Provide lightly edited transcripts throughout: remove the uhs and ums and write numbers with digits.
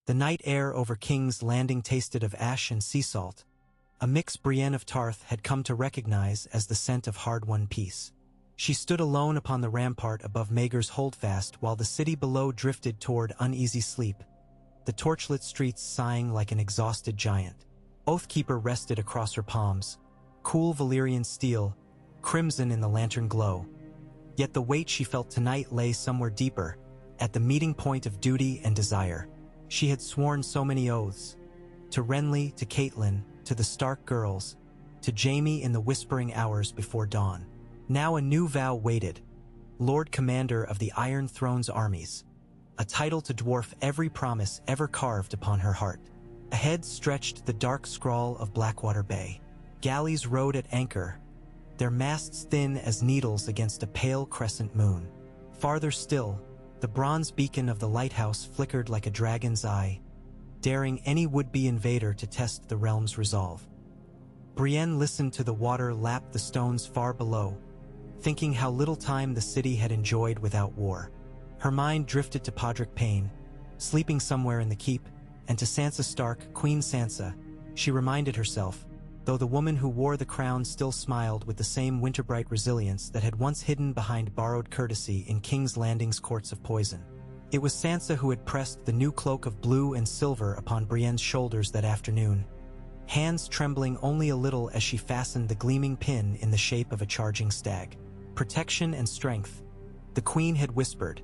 The night air over King's Landing tasted of ash and sea salt, a mix Brienne of Tarth had come to recognize as the scent of hard-won peace. She stood alone upon the rampart above Maegor's holdfast while the city below drifted toward uneasy sleep, the torchlit streets sighing like an exhausted giant. Oathkeeper rested across her palms, cool Valyrian steel, crimson in the lantern glow. Yet the weight she felt tonight lay somewhere deeper, at the meeting point of duty and desire. She had sworn so many oaths, to Renly, to Catelyn, to the Stark girls, to Jaime in the whispering hours before dawn. Now a new vow waited, Lord Commander of the Iron Throne's armies, a title to dwarf every promise ever carved upon her heart. Ahead stretched the dark scrawl of Blackwater Bay. Galleys rode at anchor, their masts thin as needles against a pale crescent moon. Farther still, the bronze beacon of the lighthouse flickered like a dragon's eye, daring any would-be invader to test the realm's resolve. Brienne listened to the water lap the stones far below, thinking how little time the city had enjoyed without war. Her mind drifted to Podrick Payne, sleeping somewhere in the keep, and to Sansa Stark, Queen Sansa. She reminded herself, though the woman who wore the crown still smiled with the same winterbright resilience that had once hidden behind borrowed courtesy in King's Landing's courts of poison. It was Sansa who had pressed the new cloak of blue and silver upon Brienne's shoulders that afternoon, hands trembling only a little as she fastened the gleaming pin in the shape of a charging stag. Protection and strength, the Queen had whispered,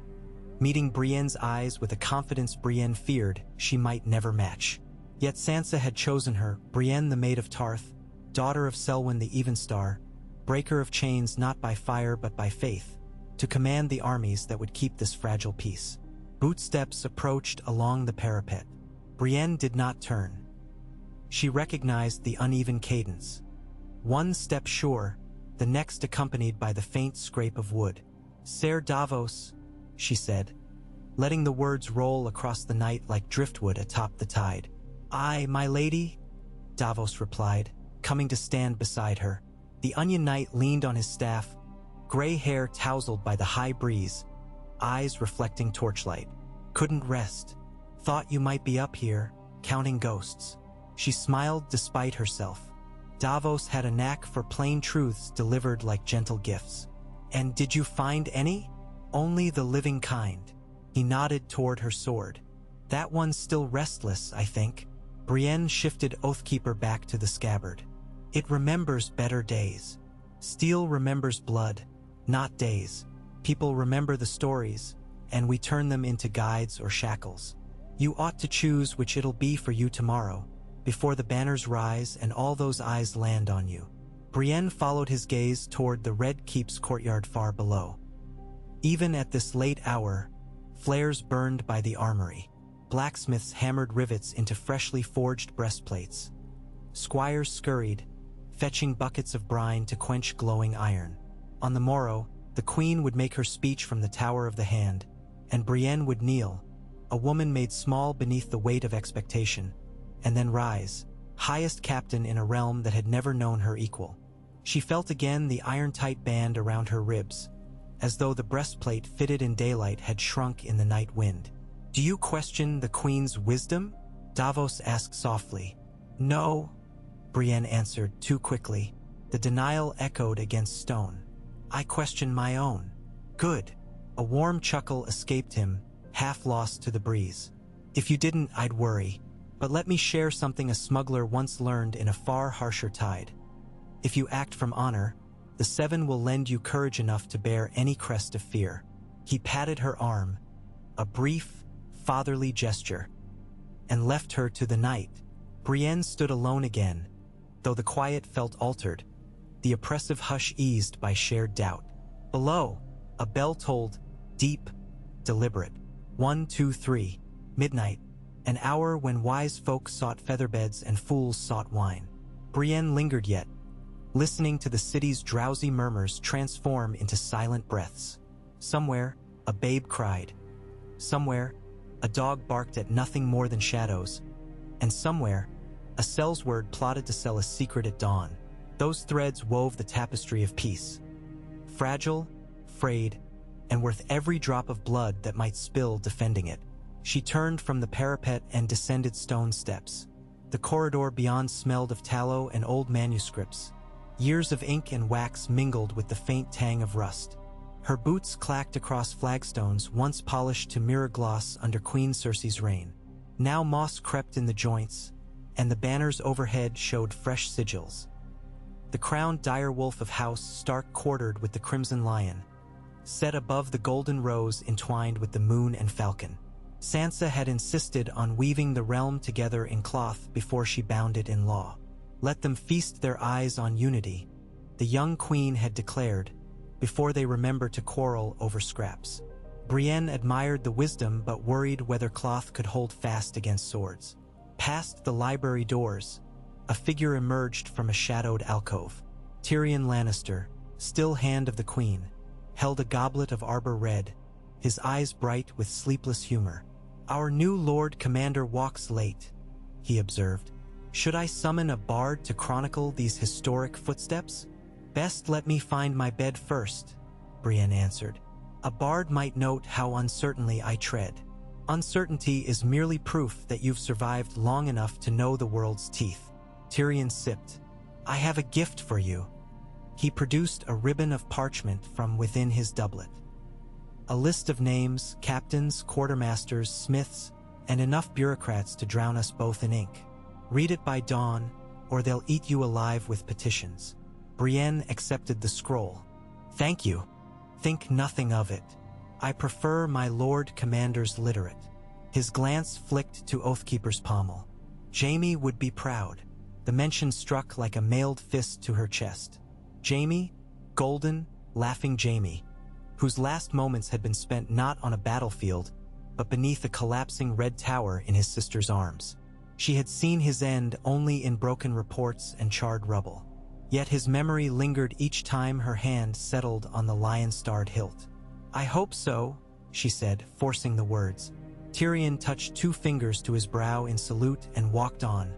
meeting Brienne's eyes with a confidence Brienne feared she might never match. Yet Sansa had chosen her, Brienne the Maid of Tarth, daughter of Selwyn the Evenstar, breaker of chains not by fire but by faith, to command the armies that would keep this fragile peace. Bootsteps approached along the parapet. Brienne did not turn. She recognized the uneven cadence. One step sure, the next accompanied by the faint scrape of wood. "Ser Davos," she said, letting the words roll across the night like driftwood atop the tide. "Aye, my lady," Davos replied, coming to stand beside her. The Onion Knight leaned on his staff, gray hair tousled by the high breeze, eyes reflecting torchlight. "Couldn't rest. Thought you might be up here, counting ghosts." She smiled despite herself. Davos had a knack for plain truths delivered like gentle gifts. "And did you find any?" "Only the living kind." He nodded toward her sword. "That one's still restless, I think." Brienne shifted Oathkeeper back to the scabbard. "It remembers better days. Steel remembers blood, not days. People remember the stories, and we turn them into guides or shackles. You ought to choose which it'll be for you tomorrow, before the banners rise and all those eyes land on you." Brienne followed his gaze toward the Red Keep's courtyard far below. Even at this late hour, flares burned by the armory. Blacksmiths hammered rivets into freshly forged breastplates. Squires scurried, fetching buckets of brine to quench glowing iron. On the morrow, the Queen would make her speech from the Tower of the Hand, and Brienne would kneel, a woman made small beneath the weight of expectation, and then rise, highest captain in a realm that had never known her equal. She felt again the iron-tight band around her ribs, as though the breastplate fitted in daylight had shrunk in the night wind. "Do you question the Queen's wisdom?" Davos asked softly. "No," Brienne answered too quickly. The denial echoed against stone. "I question my own." "Good." A warm chuckle escaped him, half lost to the breeze. "If you didn't, I'd worry. But let me share something a smuggler once learned in a far harsher tide. If you act from honor, the Seven will lend you courage enough to bear any crest of fear." He patted her arm, a brief, fatherly gesture, and left her to the night. Brienne stood alone again, though the quiet felt altered, the oppressive hush eased by shared doubt. Below, a bell tolled, deep, deliberate. 1, 2, 3, midnight, an hour when wise folk sought featherbeds and fools sought wine. Brienne lingered yet, listening to the city's drowsy murmurs transform into silent breaths. Somewhere, a babe cried. Somewhere, a dog barked at nothing more than shadows. And somewhere, a sellsword plotted to sell a secret at dawn. Those threads wove the tapestry of peace. Fragile, frayed, and worth every drop of blood that might spill defending it. She turned from the parapet and descended stone steps. The corridor beyond smelled of tallow and old manuscripts. Years of ink and wax mingled with the faint tang of rust. Her boots clacked across flagstones once polished to mirror gloss under Queen Circe's reign. Now moss crept in the joints, and the banners overhead showed fresh sigils. The crowned direwolf of House Stark quartered with the crimson lion, set above the golden rose entwined with the moon and falcon. Sansa had insisted on weaving the realm together in cloth before she bound it in law. Let them feast their eyes on unity, the young queen had declared, before they remember to quarrel over scraps. Brienne admired the wisdom but worried whether cloth could hold fast against swords. Past the library doors, a figure emerged from a shadowed alcove. Tyrion Lannister, still hand of the queen, held a goblet of arbor red, his eyes bright with sleepless humor. "Our new Lord Commander walks late," he observed. "Should I summon a bard to chronicle these historic footsteps?" "Best let me find my bed first," Brienne answered. "A bard might note how uncertainly I tread." "Uncertainty is merely proof that you've survived long enough to know the world's teeth." Tyrion sipped. "I have a gift for you." He produced a ribbon of parchment from within his doublet. A list of names, captains, quartermasters, smiths, and enough bureaucrats to drown us both in ink. "Read it by dawn, or they'll eat you alive with petitions." Brienne accepted the scroll. "Thank you. Think nothing of it. I prefer my Lord Commander's literate." His glance flicked to Oathkeeper's pommel. "Jaime would be proud." The mention struck like a mailed fist to her chest. Jaime, golden, laughing Jaime, whose last moments had been spent not on a battlefield, but beneath a collapsing red tower in his sister's arms. She had seen his end only in broken reports and charred rubble. Yet his memory lingered each time her hand settled on the lion-starred hilt. "I hope so," she said, forcing the words. Tyrion touched 2 fingers to his brow in salute and walked on,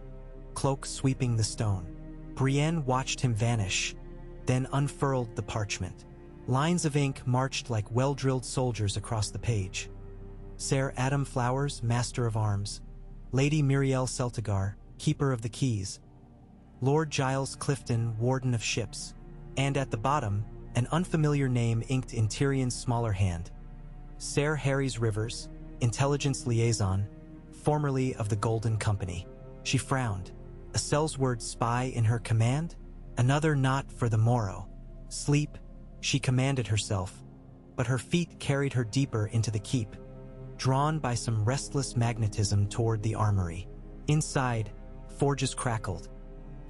cloak sweeping the stone. Brienne watched him vanish, then unfurled the parchment. Lines of ink marched like well-drilled soldiers across the page. Ser Adam Flowers, Master of Arms. Lady Muriel Celtigar, Keeper of the Keys. Lord Giles Clifton, Warden of Ships. And at the bottom, an unfamiliar name inked in Tyrion's smaller hand. Ser Harry's Rivers, Intelligence Liaison, formerly of the Golden Company. She frowned. A Sellsword spy in her command? Another not for the morrow. Sleep, she commanded herself, but her feet carried her deeper into the keep, drawn by some restless magnetism toward the armory. Inside, forges crackled.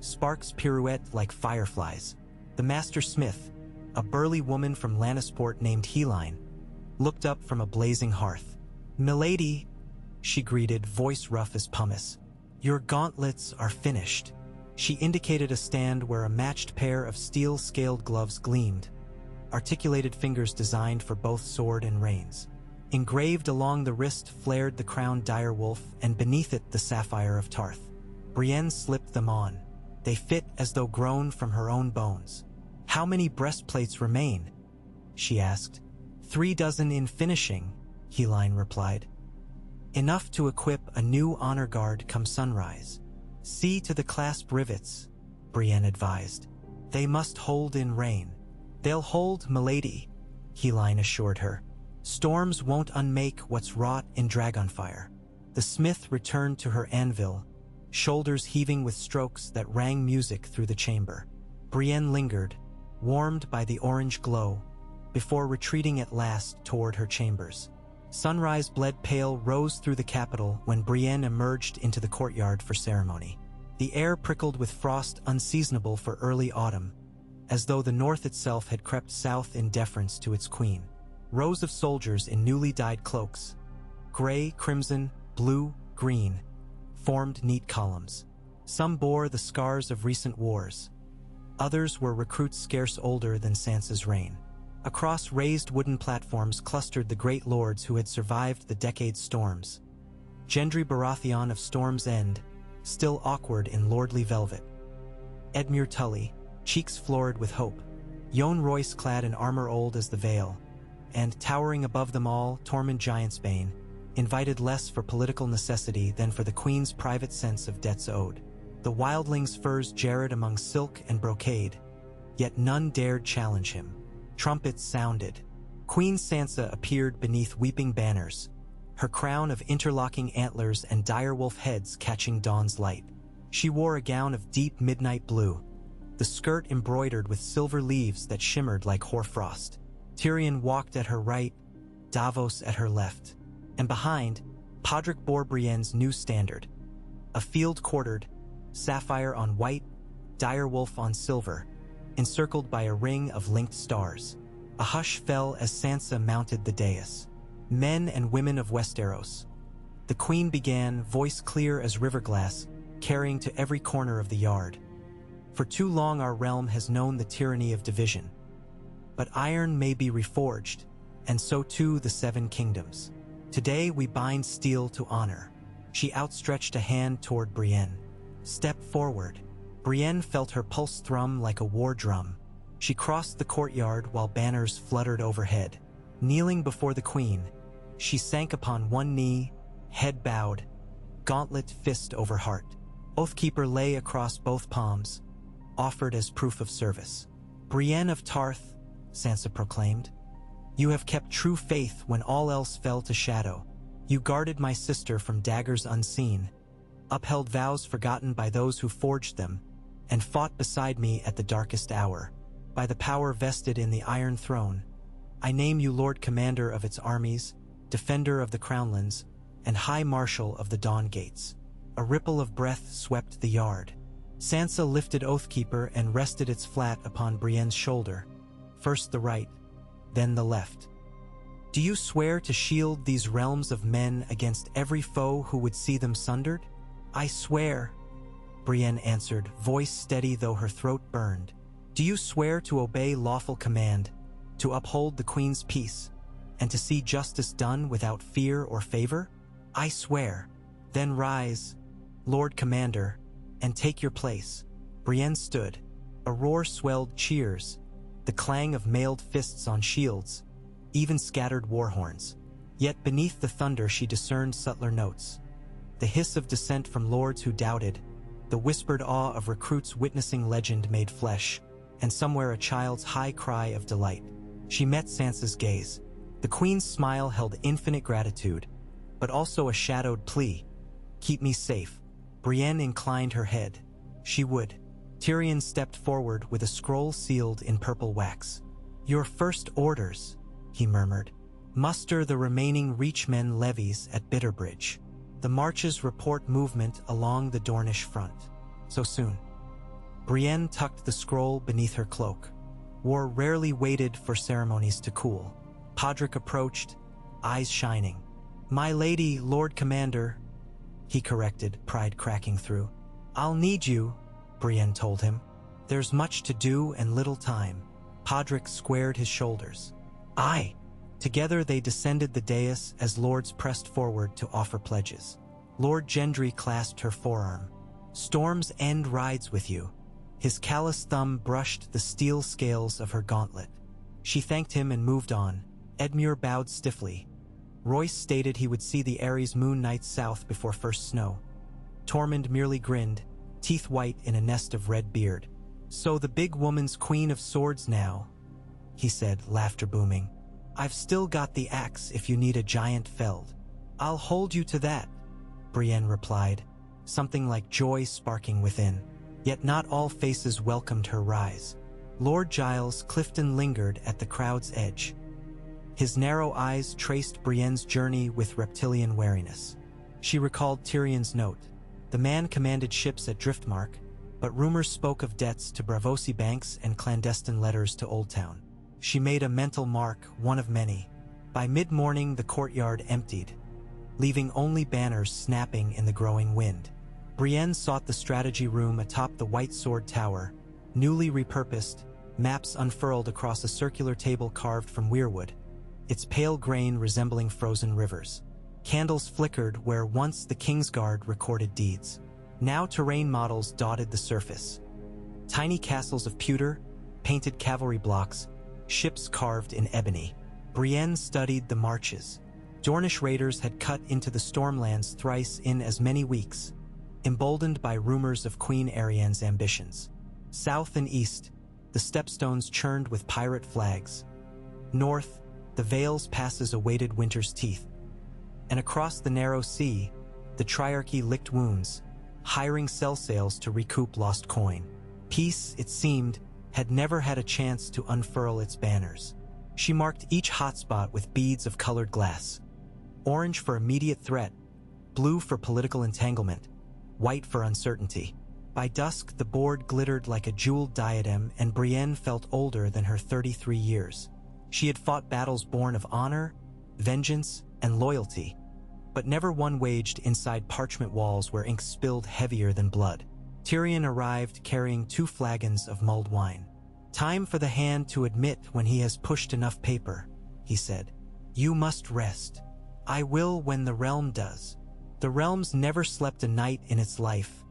Sparks pirouette like fireflies. The master smith, a burly woman from Lannisport named Heline, looked up from a blazing hearth. "Milady," she greeted, voice rough as pumice. "Your gauntlets are finished." She indicated a stand where a matched pair of steel-scaled gloves gleamed, articulated fingers designed for both sword and reins. Engraved along the wrist flared the crowned direwolf, and beneath it the sapphire of Tarth. Brienne slipped them on. They fit as though grown from her own bones. "How many breastplates remain?" she asked. 3 dozen in finishing," Heline replied. "Enough to equip a new honor guard come sunrise." "See to the clasp rivets," Brienne advised. "They must hold in rain." "They'll hold, milady," Heline assured her. "Storms won't unmake what's wrought in dragonfire." The smith returned to her anvil, shoulders heaving with strokes that rang music through the chamber. Brienne lingered, warmed by the orange glow, before retreating at last toward her chambers. Sunrise bled pale rose through the capital when Brienne emerged into the courtyard for ceremony. The air prickled with frost unseasonable for early autumn, as though the north itself had crept south in deference to its queen. Rows of soldiers in newly dyed cloaks, gray, crimson, blue, green, formed neat columns. Some bore the scars of recent wars. Others were recruits scarce older than Sansa's reign. Across raised wooden platforms clustered the great lords who had survived the decade's storms. Gendry Baratheon of Storm's End, still awkward in lordly velvet. Edmure Tully, cheeks florid with hope. Yohn Royce clad in armor old as the veil. And towering above them all, Tormund Giantsbane, invited less for political necessity than for the queen's private sense of debts owed. The wildling's furs jarred among silk and brocade, yet none dared challenge him. Trumpets sounded. Queen Sansa appeared beneath weeping banners, her crown of interlocking antlers and direwolf heads catching dawn's light. She wore a gown of deep midnight blue, the skirt embroidered with silver leaves that shimmered like hoarfrost. Tyrion walked at her right, Davos at her left, and behind, Podrick bore Brienne's new standard, a field-quartered, sapphire on white, direwolf on silver, encircled by a ring of linked stars. A hush fell as Sansa mounted the dais. Men and women of Westeros. The queen began, voice clear as river glass, carrying to every corner of the yard. For too long our realm has known the tyranny of division. But iron may be reforged, and so too the Seven Kingdoms. Today we bind steel to honor. She outstretched a hand toward Brienne. Step forward. Brienne felt her pulse thrum like a war drum. She crossed the courtyard while banners fluttered overhead. Kneeling before the queen, she sank upon one knee, head bowed, gauntlet fist over heart. Oathkeeper lay across both palms, offered as proof of service. Brienne of Tarth, Sansa proclaimed, you have kept true faith when all else fell to shadow. You guarded my sister from daggers unseen, upheld vows forgotten by those who forged them, and fought beside me at the darkest hour. By the power vested in the Iron Throne, I name you Lord Commander of its armies, Defender of the Crownlands, and High Marshal of the Dawn Gates. A ripple of breath swept the yard. Sansa lifted Oathkeeper and rested its flat upon Brienne's shoulder, first the right, then the left. Do you swear to shield these realms of men against every foe who would see them sundered? I swear, Brienne answered, voice steady though her throat burned. Do you swear to obey lawful command, to uphold the queen's peace, and to see justice done without fear or favor? I swear. Then rise, Lord Commander, and take your place. Brienne stood. A roar swelled cheers, the clang of mailed fists on shields, even scattered war horns. Yet beneath the thunder she discerned subtler notes. The hiss of dissent from lords who doubted, the whispered awe of recruits witnessing legend made flesh, and somewhere a child's high cry of delight. She met Sansa's gaze. The queen's smile held infinite gratitude, but also a shadowed plea. Keep me safe. Brienne inclined her head. She would. Tyrion stepped forward with a scroll sealed in purple wax. Your first orders, he murmured. Muster the remaining Reachmen levies at Bitterbridge. The marches report movement along the Dornish front. So soon. Brienne tucked the scroll beneath her cloak. War rarely waited for ceremonies to cool. Podrick approached, eyes shining. My lady, Lord Commander, he corrected, pride cracking through. I'll need you, Brienne told him. There's much to do and little time. Podrick squared his shoulders. Aye. Together they descended the dais as lords pressed forward to offer pledges. Lord Gendry clasped her forearm. Storm's End rides with you. His callous thumb brushed the steel scales of her gauntlet. She thanked him and moved on. Edmure bowed stiffly. Royce stated he would see the Ares moon nights south before first snow. Tormund merely grinned, teeth white in a nest of red beard. So the big woman's queen of swords now, he said, laughter booming. I've still got the axe if you need a giant felled. I'll hold you to that, Brienne replied, something like joy sparking within. Yet not all faces welcomed her rise. Lord Giles Clifton lingered at the crowd's edge. His narrow eyes traced Brienne's journey with reptilian wariness. She recalled Tyrion's note. The man commanded ships at Driftmark, but rumors spoke of debts to Braavosi banks and clandestine letters to Oldtown. She made a mental mark, one of many. By mid-morning the courtyard emptied, leaving only banners snapping in the growing wind. Brienne sought the strategy room atop the White Sword Tower, newly repurposed, maps unfurled across a circular table carved from weirwood, its pale grain resembling frozen rivers. Candles flickered where once the Kingsguard recorded deeds. Now terrain models dotted the surface. Tiny castles of pewter, painted cavalry blocks, ships carved in ebony. Brienne studied the marches. Dornish raiders had cut into the Stormlands thrice in as many weeks, emboldened by rumors of Queen Arianne's ambitions. South and east, the stepstones churned with pirate flags. North, the Vale's passes awaited winter's teeth. And across the narrow sea, the Triarchy licked wounds, hiring sell sails to recoup lost coin. Peace, it seemed, had never had a chance to unfurl its banners. She marked each hotspot with beads of colored glass. Orange for immediate threat, blue for political entanglement, white for uncertainty. By dusk, the board glittered like a jeweled diadem, and Brienne felt older than her 33 years. She had fought battles born of honor, vengeance, and loyalty, but never one waged inside parchment walls where ink spilled heavier than blood. Tyrion arrived carrying 2 flagons of mulled wine. "Time for the hand to admit when he has pushed enough paper," he said. "You must rest. I will when the realm does." The realms never slept a night in its life,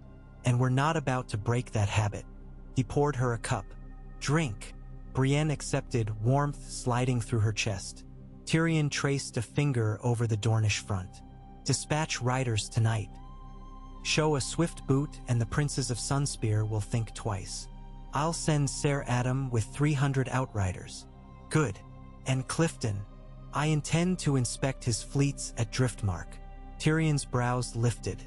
and were not about to break that habit. He poured her a cup. "Drink." Brienne accepted, warmth sliding through her chest. Tyrion traced a finger over the Dornish front. "Dispatch riders tonight. Show a swift boot and the princes of Sunspear will think twice. I'll send Ser Adam with 300 outriders." "Good. And Clifton. I intend to inspect his fleets at Driftmark." Tyrion's brows lifted.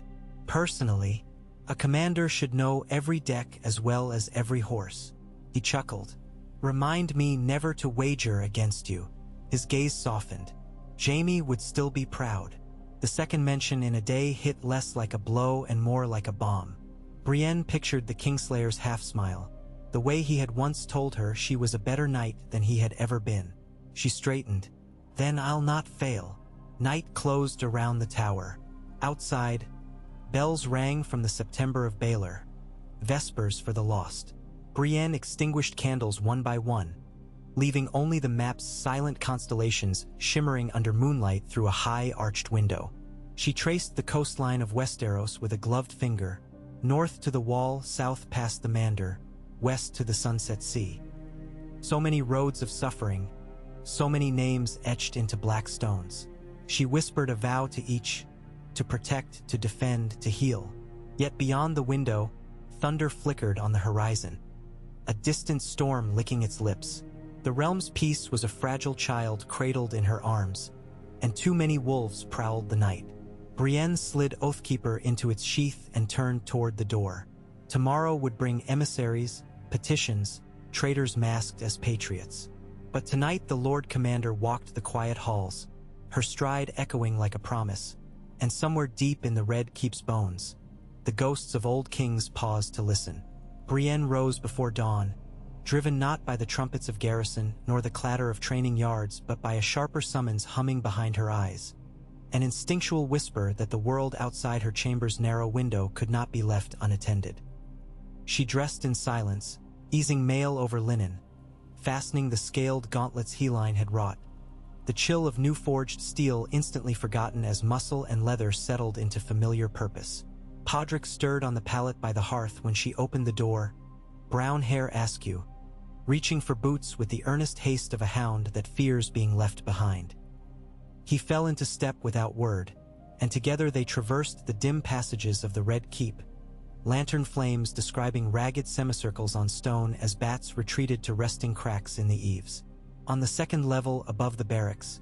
"Personally, a commander should know every deck as well as every horse." He chuckled. "Remind me never to wager against you." His gaze softened. Jaime would still be proud. The second mention in a day hit less like a blow and more like a bomb. Brienne pictured the Kingslayer's half-smile, the way he had once told her she was a better knight than he had ever been. She straightened. "Then I'll not fail." Night closed around the tower. Outside, bells rang from the September of Baelor, vespers for the lost. Brienne extinguished candles one by one, leaving only the map's silent constellations shimmering under moonlight through a high arched window. She traced the coastline of Westeros with a gloved finger, north to the Wall, south past the Mander, west to the Sunset Sea. So many roads of suffering, so many names etched into black stones. She whispered a vow to each, to protect, to defend, to heal. Yet beyond the window, thunder flickered on the horizon, a distant storm licking its lips. The realm's peace was a fragile child cradled in her arms, and too many wolves prowled the night. Brienne slid Oathkeeper into its sheath and turned toward the door. Tomorrow would bring emissaries, petitions, traitors masked as patriots. But tonight the Lord Commander walked the quiet halls, her stride echoing like a promise, and somewhere deep in the Red Keep's bones, the ghosts of old kings paused to listen. Brienne rose before dawn, driven not by the trumpets of garrison nor the clatter of training yards, but by a sharper summons humming behind her eyes, an instinctual whisper that the world outside her chamber's narrow window could not be left unattended. She dressed in silence, easing mail over linen, fastening the scaled gauntlets Heline had wrought, the chill of new-forged steel instantly forgotten as muscle and leather settled into familiar purpose. Podrick stirred on the pallet by the hearth when she opened the door, brown hair askew, reaching for boots with the earnest haste of a hound that fears being left behind. He fell into step without word, and together they traversed the dim passages of the Red Keep, lantern flames describing ragged semicircles on stone as bats retreated to resting cracks in the eaves. On the second level above the barracks,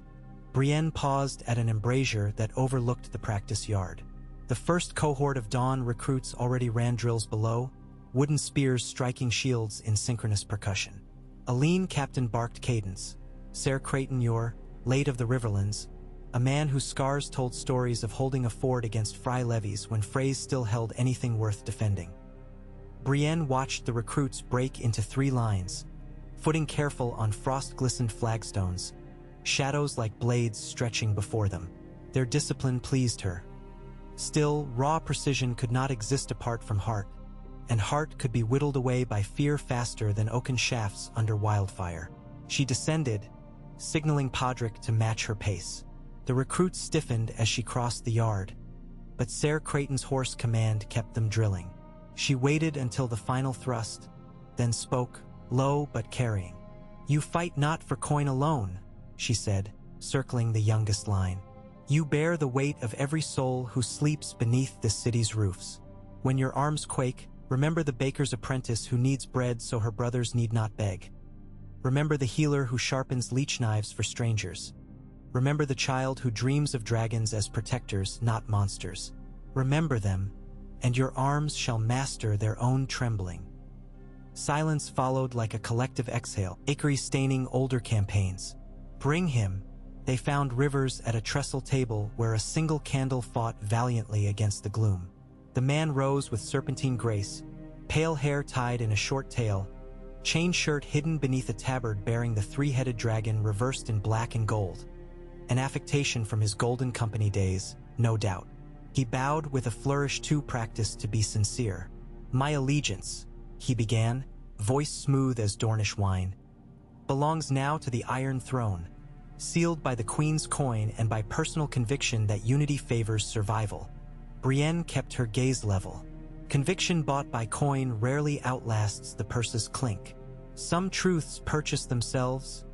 Brienne paused at an embrasure that overlooked the practice yard. The first cohort of Dawn recruits already ran drills below, wooden spears striking shields in synchronous percussion. A lean captain barked cadence. Ser Creighton Yor, late of the Riverlands, a man whose scars told stories of holding a fort against Frey levies when Freys still held anything worth defending. Brienne watched the recruits break into 3 lines, footing careful on frost-glistened flagstones, shadows like blades stretching before them. Their discipline pleased her. Still, raw precision could not exist apart from heart, and heart could be whittled away by fear faster than oaken shafts under wildfire. She descended, signaling Podrick to match her pace. The recruits stiffened as she crossed the yard, but Ser Creighton's hoarse command kept them drilling. She waited until the final thrust, then spoke, low but carrying. "You fight not for coin alone," she said, circling the youngest line. You bear the weight of every soul who sleeps beneath this city's roofs. When your arms quake, remember the baker's apprentice who needs bread so her brothers need not beg. Remember the healer who sharpens leech knives for strangers. Remember the child who dreams of dragons as protectors, not monsters. Remember them, and your arms shall master their own trembling. Silence followed like a collective exhale, Akery staining older campaigns. Bring him. They found Rivers at a trestle table where a single candle fought valiantly against the gloom. The man rose with serpentine grace, pale hair tied in a short tail, chain shirt hidden beneath a tabard bearing the three-headed dragon reversed in black and gold. An affectation from his Golden Company days, no doubt. He bowed with a flourish too practiced to be sincere. My allegiance, he began, voice smooth as Dornish wine, belongs now to the Iron Throne, sealed by the Queen's coin and by personal conviction that unity favors survival. Brienne kept her gaze level. Conviction bought by coin rarely outlasts the purse's clink. Some truths purchase themselves,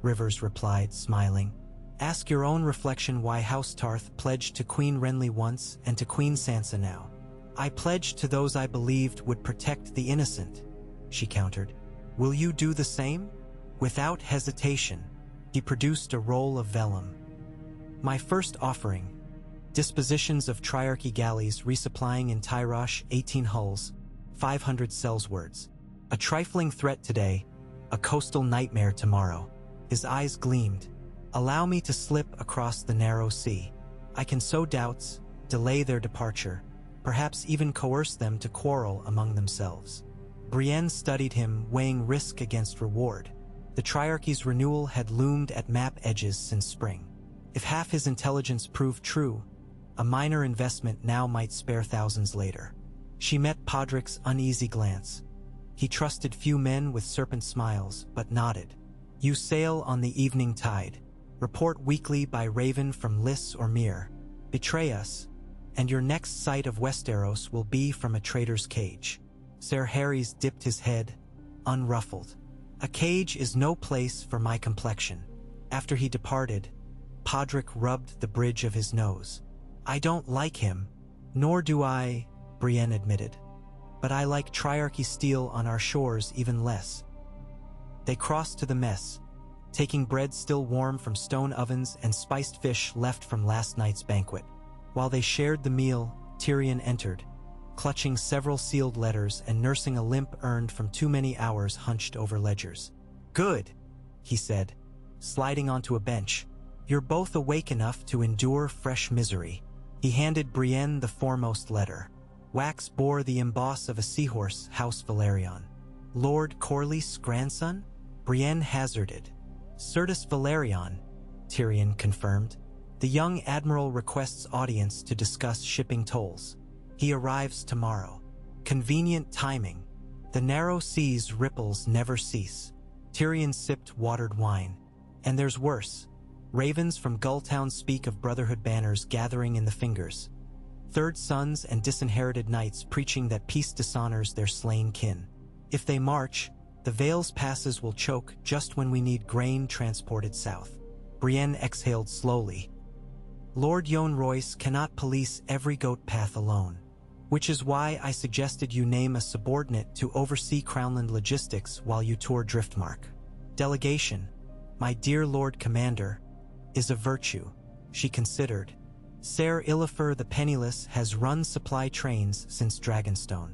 Rivers replied, smiling. Ask your own reflection why House Tarth pledged to Queen Renly once and to Queen Sansa now. I pledged to those I believed would protect the innocent, she countered. Will you do the same? Without hesitation, he produced a roll of vellum. My first offering. Dispositions of Triarchy galleys resupplying in Tyrosh 18 hulls, 500 sellswords. A trifling threat today, a coastal nightmare tomorrow. His eyes gleamed. Allow me to slip across the narrow sea. I can sow doubts, delay their departure, perhaps even coerce them to quarrel among themselves. Brienne studied him, weighing risk against reward. The Triarchy's renewal had loomed at map edges since spring. If half his intelligence proved true, a minor investment now might spare thousands later. She met Podrick's uneasy glance. He trusted few men with serpent smiles, but nodded. You sail on the evening tide. Report weekly by Raven from Lys or Myr. Betray us, and your next sight of Westeros will be from a traitor's cage. Ser Harry's dipped his head, unruffled. A cage is no place for my complexion. After he departed, Podrick rubbed the bridge of his nose. I don't like him, nor do I, Brienne admitted. But I like Triarchy steel on our shores even less. They crossed to the mess, taking bread still warm from stone ovens and spiced fish left from last night's banquet. While they shared the meal, Tyrion entered, clutching several sealed letters and nursing a limp earned from too many hours hunched over ledgers. Good, he said, sliding onto a bench. You're both awake enough to endure fresh misery. He handed Brienne the foremost letter. Wax bore the emboss of a seahorse, House Valerion. Lord Corlys' grandson? Brienne hazarded. Certus Valerion, Tyrion confirmed. The young admiral requests audience to discuss shipping tolls. He arrives tomorrow. Convenient timing. The narrow sea's ripples never cease. Tyrion sipped watered wine. And there's worse. Ravens from Gulltown speak of brotherhood banners gathering in the fingers. Third sons and disinherited knights preaching that peace dishonors their slain kin. If they march, the Vale's passes will choke just when we need grain transported south. Brienne exhaled slowly. Lord Yohn Royce cannot police every goat path alone, which is why I suggested you name a subordinate to oversee Crownland logistics while you tour Driftmark. Delegation, my dear Lord Commander, is a virtue, she considered. Ser Illafer the Penniless has run supply trains since Dragonstone.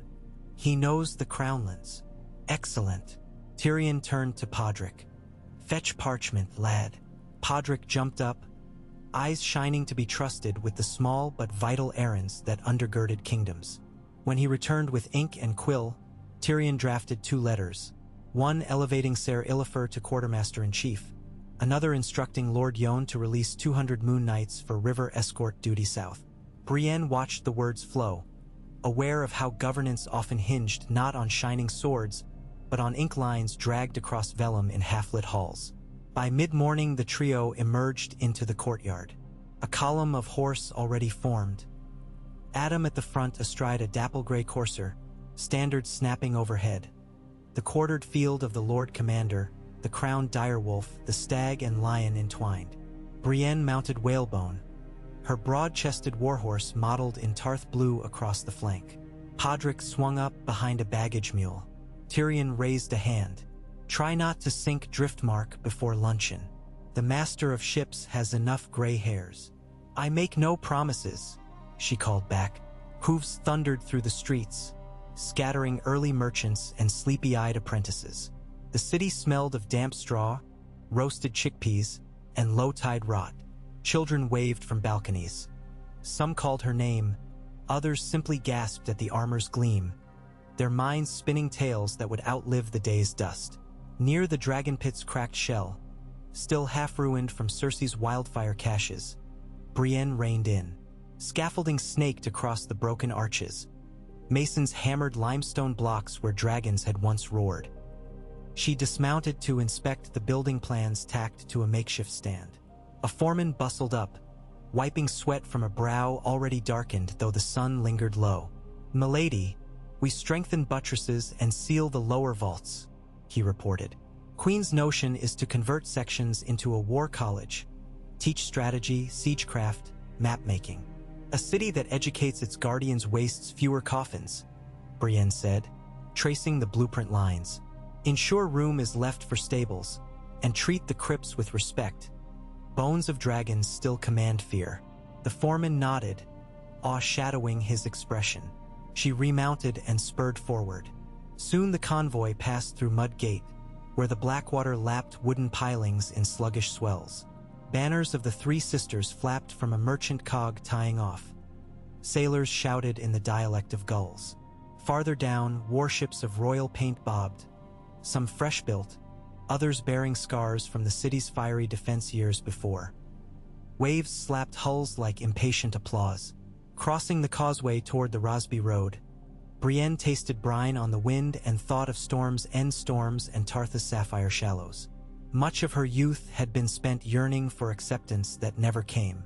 He knows the Crownlands. Excellent. Tyrion turned to Podrick. Fetch parchment, lad. Podrick jumped up, eyes shining to be trusted with the small but vital errands that undergirded kingdoms. When he returned with ink and quill, Tyrion drafted 2 letters, one elevating Ser Illafer to Quartermaster-in-Chief, another instructing Lord Yohn to release 200 Moon Knights for river escort duty south. Brienne watched the words flow, aware of how governance often hinged not on shining swords, but on ink lines dragged across vellum in half-lit halls. By mid-morning, the trio emerged into the courtyard. A column of horse already formed. Adam at the front astride a dapple-gray courser, standard snapping overhead. The quartered field of the Lord Commander, the crowned direwolf, the stag and lion entwined. Brienne mounted Whalebone, her broad-chested warhorse mottled in Tarth blue across the flank. Podrick swung up behind a baggage mule. Tyrion raised a hand. "Try not to sink Driftmark before luncheon. The master of ships has enough gray hairs." "I make no promises," she called back. Hoofs thundered through the streets, scattering early merchants and sleepy-eyed apprentices. The city smelled of damp straw, roasted chickpeas, and low-tide rot. Children waved from balconies. Some called her name, others simply gasped at the armor's gleam, their minds spinning tales that would outlive the day's dust. Near the dragon pit's cracked shell, still half-ruined from Cersei's wildfire caches, Brienne reined in. Scaffolding snaked across the broken arches. Masons hammered limestone blocks where dragons had once roared. She dismounted to inspect the building plans tacked to a makeshift stand. A foreman bustled up, wiping sweat from a brow already darkened though the sun lingered low. "Milady, we strengthen buttresses and seal the lower vaults," he reported. "Queen's notion is to convert sections into a war college, teach strategy, siegecraft, map-making. A city that educates its guardians wastes fewer coffins," Brienne said, tracing the blueprint lines. "Ensure room is left for stables, and treat the crypts with respect. Bones of dragons still command fear." The foreman nodded, awe shadowing his expression. She remounted and spurred forward. Soon the convoy passed through Mud Gate, where the Blackwater lapped wooden pilings in sluggish swells. Banners of the Three Sisters flapped from a merchant cog tying off. Sailors shouted in the dialect of gulls. Farther down, warships of royal paint bobbed, some fresh-built, others bearing scars from the city's fiery defense years before. Waves slapped hulls like impatient applause. Crossing the causeway toward the Rosby Road, Brienne tasted brine on the wind and thought of Storm's End storms and Tarth's sapphire shallows. Much of her youth had been spent yearning for acceptance that never came.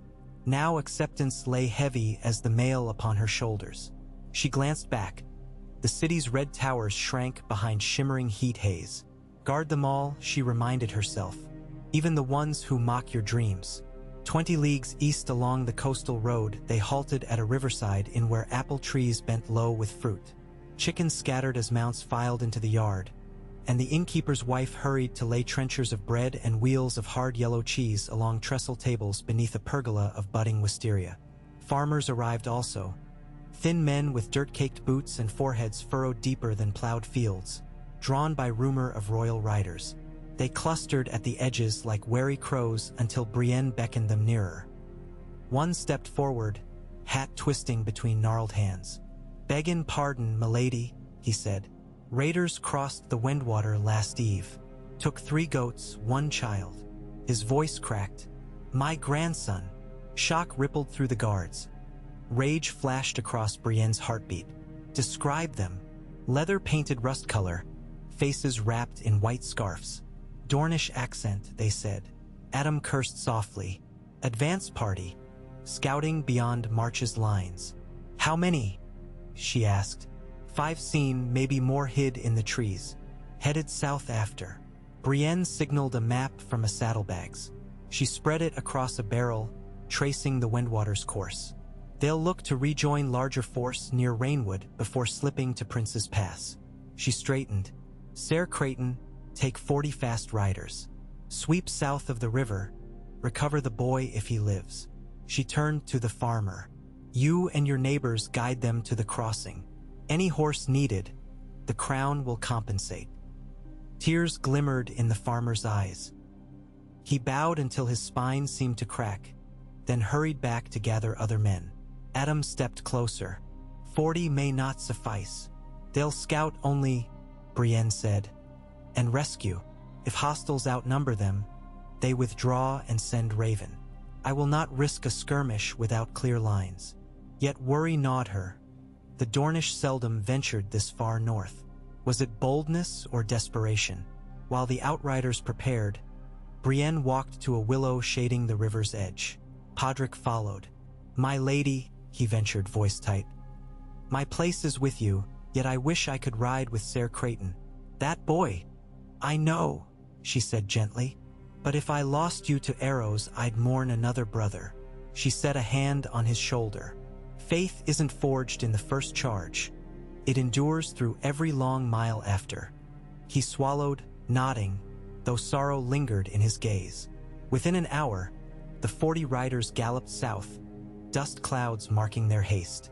Now acceptance lay heavy as the mail upon her shoulders. She glanced back. The city's red towers shrank behind shimmering heat haze. Guard them all, she reminded herself. Even the ones who mock your dreams. 20 leagues east along the coastal road, they halted at a riverside in where apple trees bent low with fruit. Chickens scattered as mounts filed into the yard, and the innkeeper's wife hurried to lay trenchers of bread and wheels of hard yellow cheese along trestle tables beneath a pergola of budding wisteria. Farmers arrived also, thin men with dirt-caked boots and foreheads furrowed deeper than plowed fields, drawn by rumor of royal riders. They clustered at the edges like wary crows until Brienne beckoned them nearer. One stepped forward, hat twisting between gnarled hands. "Beggin' pardon, milady," he said. "Raiders crossed the Wendwater last eve. Took 3 goats, 1 child." His voice cracked. "My grandson." Shock rippled through the guards. Rage flashed across Brienne's heartbeat. "Describe them." Leather-painted rust color, faces wrapped in white scarfs. "Dornish accent," they said. Adam cursed softly. "Advance party. Scouting beyond March's lines." "How many?" she asked. 5 seen, maybe more hid in the trees. Headed south after. Brienne signaled a map from a saddlebags. She spread it across a barrel, tracing the Wendwater's course. "They'll look to rejoin larger force near Rainwood before slipping to Prince's Pass." She straightened. "Ser Creighton, take 40 fast riders. Sweep south of the river, recover the boy if he lives." She turned to the farmer. "You and your neighbors guide them to the crossing. Any horse needed, the crown will compensate." Tears glimmered in the farmer's eyes. He bowed until his spine seemed to crack, then hurried back to gather other men. Adam stepped closer. 40 may not suffice. They'll scout only, Brienne said, and rescue. If hostiles outnumber them, they withdraw and send Raven. I will not risk a skirmish without clear lines. Yet worry gnawed her. The Dornish seldom ventured this far north. Was it boldness or desperation? While the outriders prepared, Brienne walked to a willow shading the river's edge. Podrick followed. "My lady," he ventured, voice tight. "My place is with you, yet I wish I could ride with Ser Creighton." "That boy." "I know," she said gently. "But if I lost you to arrows, I'd mourn another brother." She set a hand on his shoulder. Faith isn't forged in the first charge. It endures through every long mile after. He swallowed, nodding, though sorrow lingered in his gaze. Within an hour, the 40 riders galloped south, dust clouds marking their haste.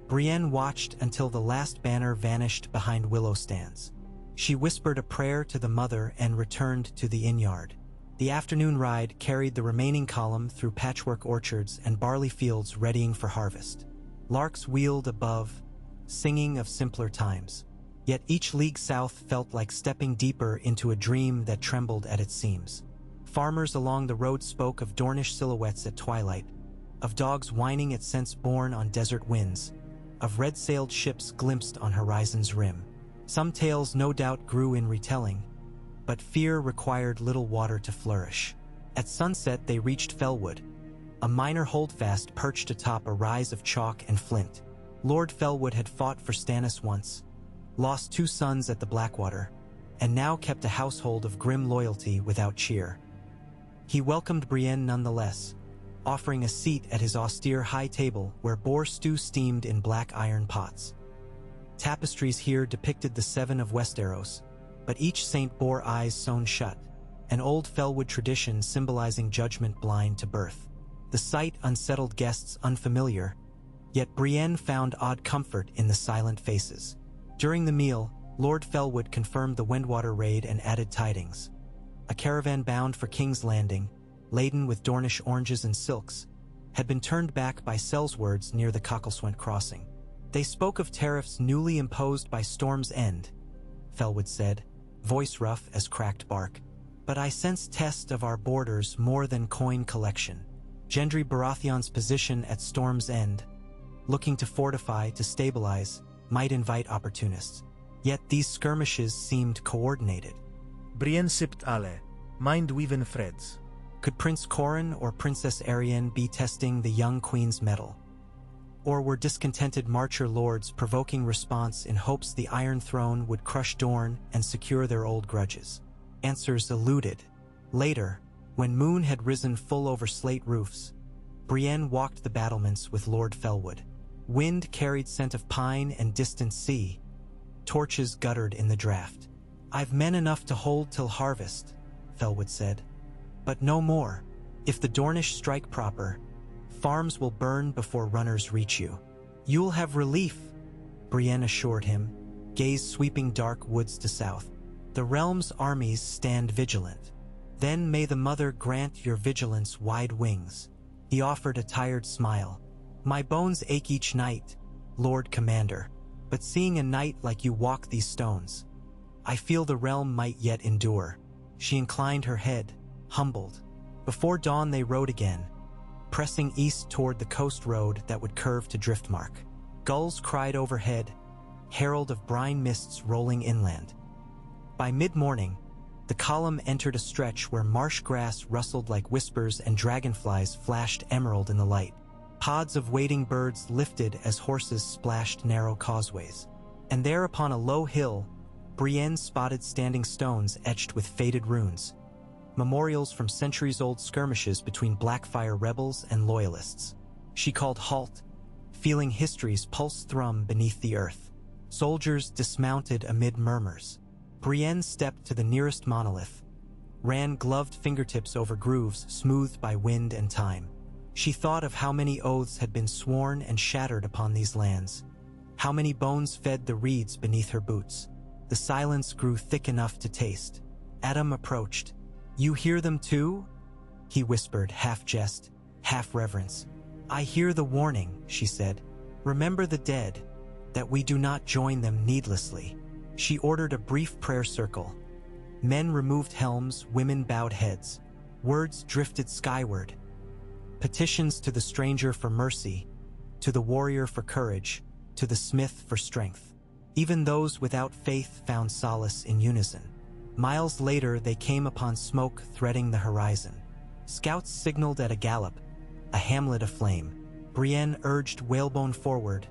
Brienne watched until the last banner vanished behind willow stands. She whispered a prayer to the mother and returned to the inn-yard. The afternoon ride carried the remaining column through patchwork orchards and barley fields readying for harvest. Larks wheeled above, singing of simpler times. Yet each league south felt like stepping deeper into a dream that trembled at its seams. Farmers along the road spoke of Dornish silhouettes at twilight, of dogs whining at scents borne on desert winds, of red-sailed ships glimpsed on horizon's rim. Some tales no doubt grew in retelling, but fear required little water to flourish. At sunset they reached Fellwood, a minor holdfast perched atop a rise of chalk and flint. Lord Fellwood had fought for Stannis once, lost 2 sons at the Blackwater, and now kept a household of grim loyalty without cheer. He welcomed Brienne nonetheless, offering a seat at his austere high table where boar stew steamed in black iron pots. Tapestries here depicted the 7 of Westeros, but each saint bore eyes sewn shut, an old Fellwood tradition symbolizing judgment blind to birth. The sight unsettled guests unfamiliar, yet Brienne found odd comfort in the silent faces. During the meal, Lord Fellwood confirmed the Windwater raid and added tidings. A caravan bound for King's Landing, laden with Dornish oranges and silks, had been turned back by Sellswords near the Cockleswent crossing. They spoke of tariffs newly imposed by Storm's End, Fellwood said, voice rough as cracked bark. But I sense test of our borders more than coin collection. Gendry Baratheon's position at Storm's End, looking to fortify, to stabilize, might invite opportunists. Yet these skirmishes seemed coordinated. Brienne sipped ale, mind weaven threads. Could Prince Corran or Princess Arianne be testing the young queen's mettle? Or were discontented Marcher lords provoking response in hopes the Iron Throne would crush Dorne and secure their old grudges? Answers eluded. Later, when moon had risen full over slate roofs, Brienne walked the battlements with Lord Fellwood. Wind carried scent of pine and distant sea. Torches guttered in the draught. I've men enough to hold till harvest, Fellwood said. But no more. If the Dornish strike proper, farms will burn before runners reach you. You'll have relief, Brienne assured him, gaze sweeping dark woods to south. The realm's armies stand vigilant. Then may the Mother grant your vigilance wide wings. He offered a tired smile. My bones ache each night, Lord Commander, but seeing a knight like you walk these stones, I feel the realm might yet endure. She inclined her head, humbled. Before dawn they rode again, pressing east toward the coast road that would curve to Driftmark. Gulls cried overhead, herald of brine mists rolling inland. By mid-morning, the column entered a stretch where marsh grass rustled like whispers and dragonflies flashed emerald in the light. Pods of wading birds lifted as horses splashed narrow causeways. And there upon a low hill, Brienne spotted standing stones etched with faded runes, memorials from centuries-old skirmishes between Blackfire rebels and loyalists. She called halt, feeling history's pulse thrum beneath the earth. Soldiers dismounted amid murmurs. Brienne stepped to the nearest monolith, ran gloved fingertips over grooves smoothed by wind and time. She thought of how many oaths had been sworn and shattered upon these lands, how many bones fed the reeds beneath her boots. The silence grew thick enough to taste. Adam approached. You hear them too? He whispered, half jest, half reverence. I hear the warning, she said. Remember the dead, that we do not join them needlessly. She ordered a brief prayer circle. Men removed helms, women bowed heads. Words drifted skyward. Petitions to the stranger for mercy, to the warrior for courage, to the smith for strength. Even those without faith found solace in unison. Miles later, they came upon smoke threading the horizon. Scouts signaled at a gallop, a hamlet aflame. Brienne urged Whalebone forward,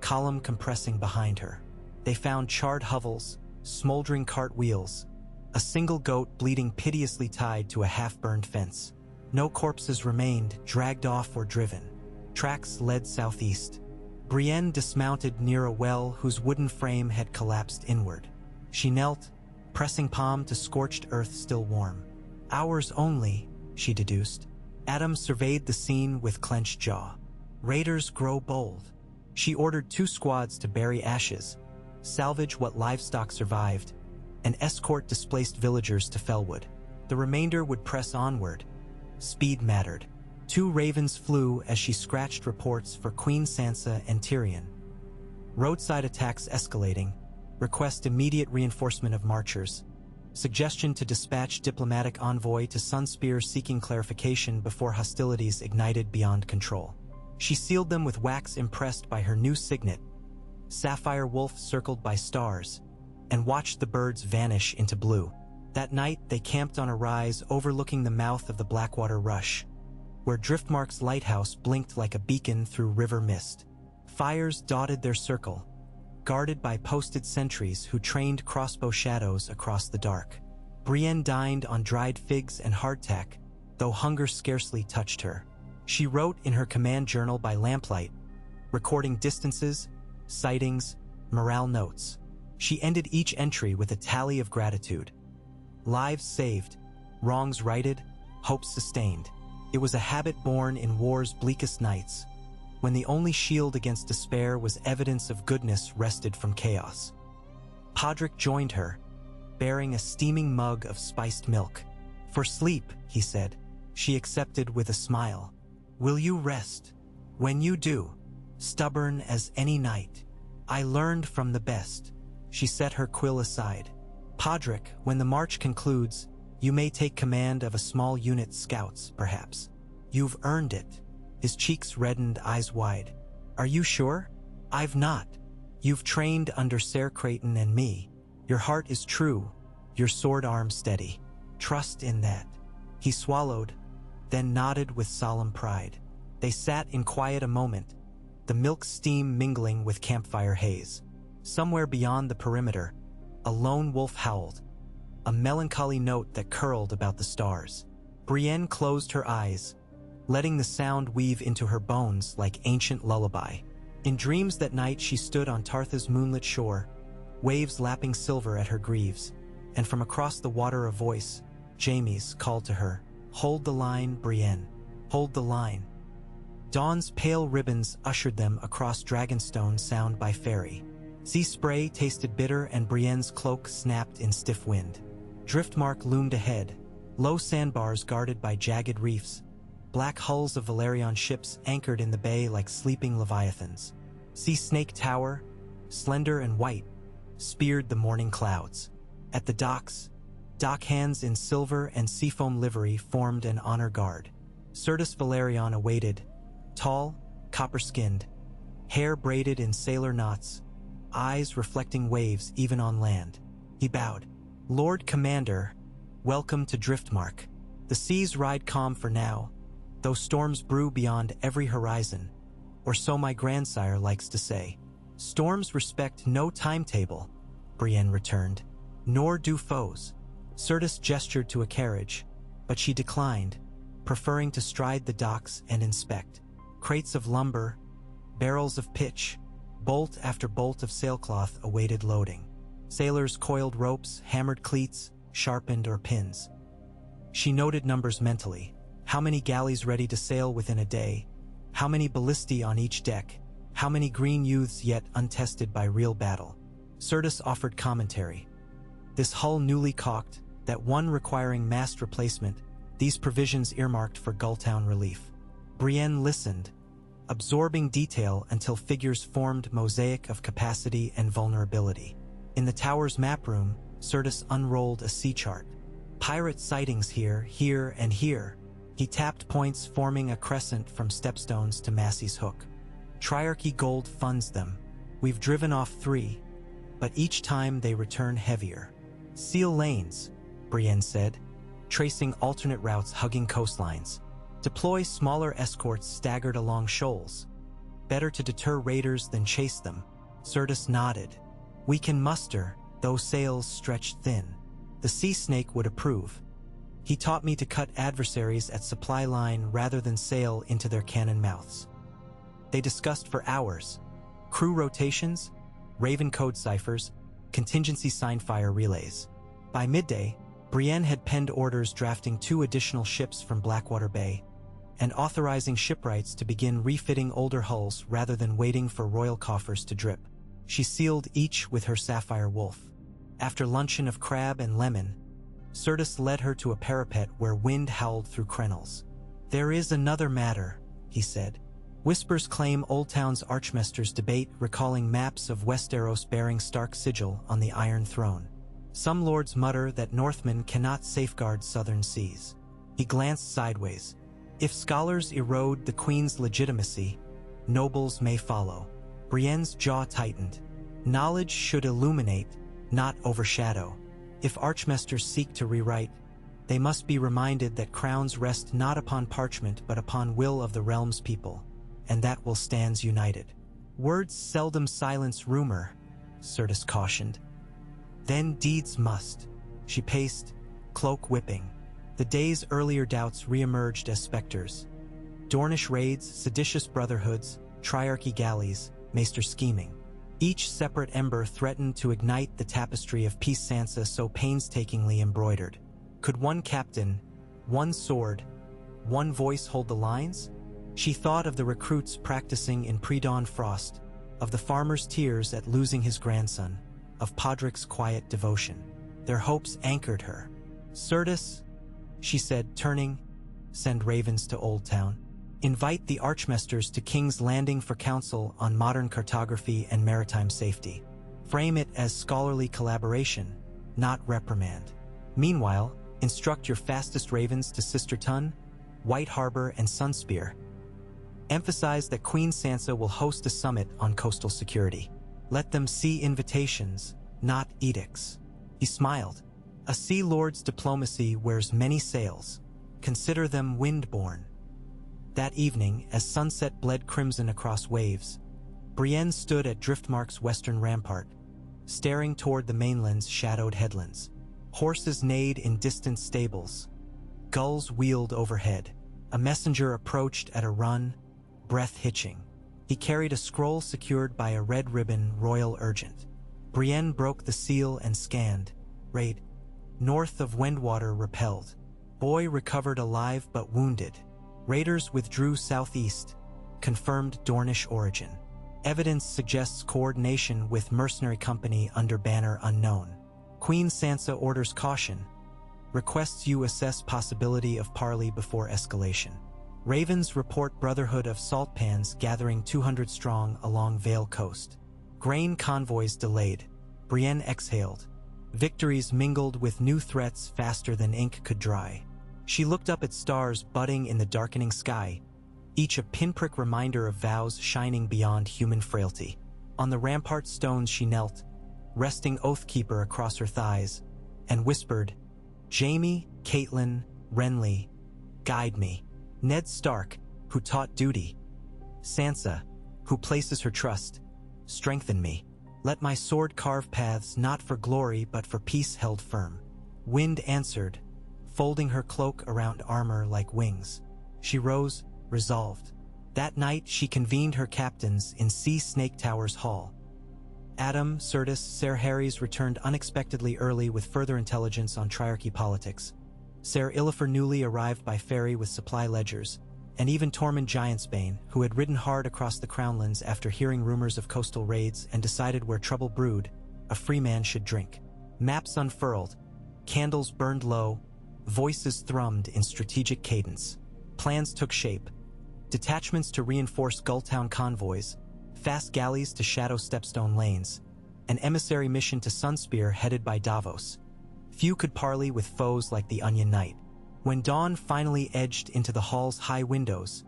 column compressing behind her. They found charred hovels, smoldering cart wheels, a single goat bleeding piteously tied to a half-burned fence. No corpses remained, dragged off or driven. Tracks led southeast. Brienne dismounted near a well whose wooden frame had collapsed inward. She knelt, pressing palm to scorched earth still warm. Hours only, she deduced. Adam surveyed the scene with clenched jaw. Raiders grow bold. She ordered 2 squads to bury ashes, salvage what livestock survived, and escort displaced villagers to Fellwood. The remainder would press onward. Speed mattered. 2 ravens flew as she scratched reports for Queen Sansa and Tyrion. Roadside attacks escalating. Request immediate reinforcement of marchers. Suggestion to dispatch diplomatic envoy to Sunspear seeking clarification before hostilities ignited beyond control. She sealed them with wax impressed by her new signet, sapphire wolf circled by stars, and watched the birds vanish into blue. That night, they camped on a rise overlooking the mouth of the Blackwater Rush, where Driftmark's lighthouse blinked like a beacon through river mist. Fires dotted their circle, guarded by posted sentries who trained crossbow shadows across the dark. Brienne dined on dried figs and hardtack, though hunger scarcely touched her. She wrote in her command journal by lamplight, recording distances, sightings, morale notes. She ended each entry with a tally of gratitude. Lives saved, wrongs righted, hopes sustained. It was a habit born in war's bleakest nights, when the only shield against despair was evidence of goodness wrested from chaos. Podrick joined her, bearing a steaming mug of spiced milk. "For sleep," he said. She accepted with a smile. "Will you rest? When you do, stubborn as any knight. I learned from the best." She set her quill aside. "Podrick, when the march concludes, you may take command of a small unit scouts, perhaps. You've earned it." His cheeks reddened, eyes wide. "Are you sure?" "I've not. You've trained under Ser Creighton and me. Your heart is true, your sword arm steady. Trust in that." He swallowed, then nodded with solemn pride. They sat in quiet a moment, the milk steam mingling with campfire haze. Somewhere beyond the perimeter, a lone wolf howled, a melancholy note that curled about the stars. Brienne closed her eyes, letting the sound weave into her bones like ancient lullaby. In dreams that night she stood on Tarth's moonlit shore, waves lapping silver at her greaves, and from across the water a voice, Jaime's, called to her, "Hold the line, Brienne. Hold the line." Dawn's pale ribbons ushered them across Dragonstone Sound by ferry. Sea spray tasted bitter and Brienne's cloak snapped in stiff wind. Driftmark loomed ahead, low sandbars guarded by jagged reefs, black hulls of Valerian ships anchored in the bay like sleeping leviathans. Sea Snake Tower, slender and white, speared the morning clouds. At the docks, dock hands in silver and seafoam livery formed an honor guard. Certus Valerian awaited, tall, copper-skinned, hair braided in sailor knots, eyes reflecting waves even on land. He bowed. "Lord Commander, welcome to Driftmark. The seas ride calm for now, though storms brew beyond every horizon, or so my grandsire likes to say." "Storms respect no timetable," Brienne returned, "nor do foes." Certus gestured to a carriage, but she declined, preferring to stride the docks and inspect. Crates of lumber, barrels of pitch, bolt after bolt of sailcloth awaited loading. Sailors coiled ropes, hammered cleats, sharpened or pins. She noted numbers mentally. How many galleys ready to sail within a day? How many ballistae on each deck? How many green youths yet untested by real battle? Certus offered commentary. This hull newly caulked, that one requiring mast replacement, these provisions earmarked for Gulltown relief. Brienne listened, absorbing detail until figures formed mosaic of capacity and vulnerability. In the tower's map room, Certus unrolled a sea chart. Pirate sightings here, here, and here. He tapped points forming a crescent from Stepstones to Massey's Hook. Triarchy Gold funds them. We've driven off 3, but each time they return heavier. "Seal lanes," Brienne said, tracing alternate routes hugging coastlines. "Deploy smaller escorts staggered along shoals. Better to deter raiders than chase them." Certus nodded. "We can muster, though sails stretched thin." The Sea Snake would approve. He taught me to cut adversaries at supply line rather than sail into their cannon mouths. They discussed for hours. Crew rotations, Raven code ciphers, contingency sign fire relays. By midday, Brienne had penned orders drafting 2 additional ships from Blackwater Bay and authorizing shipwrights to begin refitting older hulls rather than waiting for royal coffers to drip. She sealed each with her sapphire wolf. After luncheon of crab and lemon, Sirtis led her to a parapet where wind howled through crenels. "There is another matter," he said. Whispers claim Old Town's archmasters debate, recalling maps of Westeros bearing Stark's sigil on the Iron Throne. Some lords mutter that Northmen cannot safeguard southern seas. He glanced sideways. If scholars erode the Queen's legitimacy, nobles may follow. Brienne's jaw tightened. Knowledge should illuminate, not overshadow. If archmasters seek to rewrite, they must be reminded that crowns rest not upon parchment but upon will of the realm's people, and that will stands united. "Words seldom silence rumor," Sirtis cautioned. "Then deeds must." She paced, cloak whipping. The day's earlier doubts re-emerged as specters. Dornish raids, seditious brotherhoods, triarchy galleys, maester scheming. Each separate ember threatened to ignite the tapestry of peace Sansa so painstakingly embroidered. Could one captain, one sword, one voice hold the lines? She thought of the recruits practicing in pre-dawn frost, of the farmer's tears at losing his grandson, of Podrick's quiet devotion. Their hopes anchored her. "Sirtis," she said, turning, "send ravens to Old Town. Invite the archmasters to King's Landing for counsel on modern cartography and maritime safety. Frame it as scholarly collaboration, not reprimand. Meanwhile, instruct your fastest ravens to Sister Tun, White Harbor, and Sunspear. Emphasize that Queen Sansa will host a summit on coastal security. Let them see invitations, not edicts." He smiled. "A sea lord's diplomacy wears many sails. Consider them wind-borne." That evening, as sunset bled crimson across waves, Brienne stood at Driftmark's western rampart, staring toward the mainland's shadowed headlands. Horses neighed in distant stables. Gulls wheeled overhead. A messenger approached at a run, breath hitching. He carried a scroll secured by a red ribbon royal urgent. Brienne broke the seal and scanned. Raid. North of Wendwater repelled. Boy recovered alive but wounded. Raiders withdrew southeast. Confirmed Dornish origin. Evidence suggests coordination with mercenary company under banner unknown. Queen Sansa orders caution. Requests you assess possibility of parley before escalation. Ravens report Brotherhood of Saltpans gathering 200 strong along Vale Coast. Grain convoys delayed. Brienne exhaled. Victories mingled with new threats faster than ink could dry. She looked up at stars budding in the darkening sky, each a pinprick reminder of vows shining beyond human frailty. On the rampart stones she knelt, resting Oathkeeper across her thighs, and whispered, "Jaime, Catelyn, Renly, guide me. Ned Stark, who taught duty. Sansa, who places her trust, strengthen me. Let my sword carve paths not for glory but for peace held firm." Wind answered, folding her cloak around armor like wings. She rose, resolved. That night she convened her captains in Sea Snake Tower's hall. Adam, Sirtis, Ser Harries returned unexpectedly early with further intelligence on Triarchy politics. Ser Illifer newly arrived by ferry with supply ledgers, and even Tormund Giantsbane, who had ridden hard across the Crownlands after hearing rumors of coastal raids and decided where trouble brewed, a free man should drink. Maps unfurled, candles burned low, voices thrummed in strategic cadence. Plans took shape. Detachments to reinforce Gulltown convoys, fast galleys to shadow stepstone lanes, an emissary mission to Sunspear headed by Davos. Few could parley with foes like the Onion Knight. When dawn finally edged into the hall's high windows,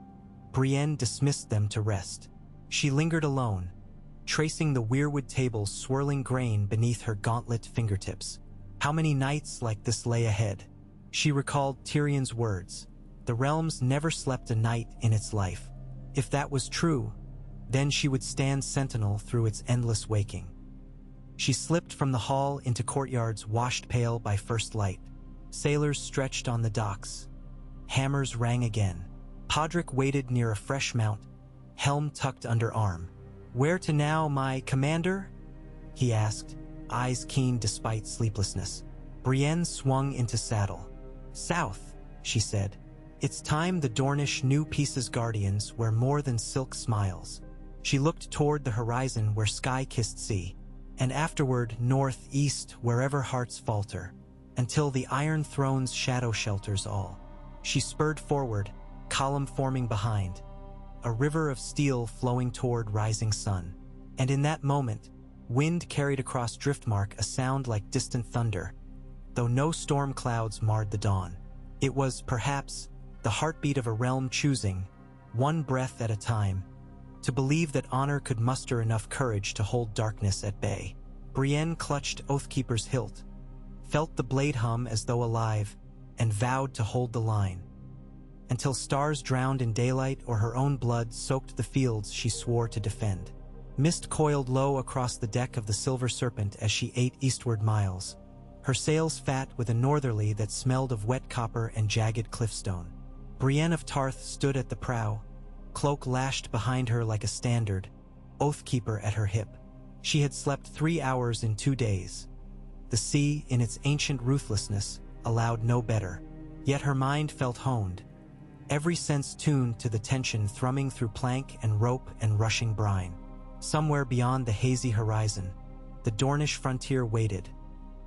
Brienne dismissed them to rest. She lingered alone, tracing the weirwood table's swirling grain beneath her gauntlet fingertips. How many nights like this lay ahead? She recalled Tyrion's words. The realms never slept a night in its life. If that was true, then she would stand sentinel through its endless waking. She slipped from the hall into courtyards washed pale by first light. Sailors stretched on the docks. Hammers rang again. Podrick waited near a fresh mount, helm tucked under arm. "Where to now, my commander?" he asked, eyes keen despite sleeplessness. Brienne swung into saddle. "South," she said. "It's time the Dornish knew peace's guardians were more than silk smiles." She looked toward the horizon where sky kissed sea, and afterward north, east, wherever hearts falter, until the Iron Throne's shadow shelters all. She spurred forward, column forming behind, a river of steel flowing toward rising sun. And in that moment, wind carried across Driftmark a sound like distant thunder, though no storm clouds marred the dawn. It was, perhaps, the heartbeat of a realm choosing, one breath at a time, to believe that honor could muster enough courage to hold darkness at bay. Brienne clutched Oathkeeper's hilt, felt the blade hum as though alive, and vowed to hold the line, until stars drowned in daylight or her own blood soaked the fields she swore to defend. Mist coiled low across the deck of the Silver Serpent as she ate eastward miles, her sails fat with a northerly that smelled of wet copper and jagged cliffstone. Brienne of Tarth stood at the prow, cloak lashed behind her like a standard, Oathkeeper at her hip. She had slept 3 hours in 2 days. The sea, in its ancient ruthlessness, allowed no better. Yet her mind felt honed, every sense tuned to the tension thrumming through plank and rope and rushing brine. Somewhere beyond the hazy horizon, the Dornish frontier waited,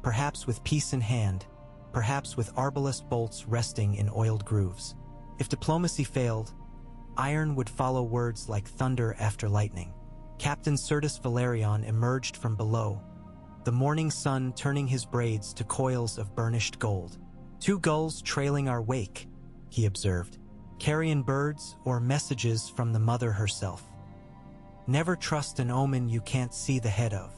perhaps with peace in hand, perhaps with arbalest bolts resting in oiled grooves. If diplomacy failed, iron would follow words like thunder after lightning. Captain Certus Valerion emerged from below, the morning sun turning his braids to coils of burnished gold. "2 gulls trailing our wake," he observed. "Carrion birds or messages from the mother herself. Never trust an omen you can't see the head of."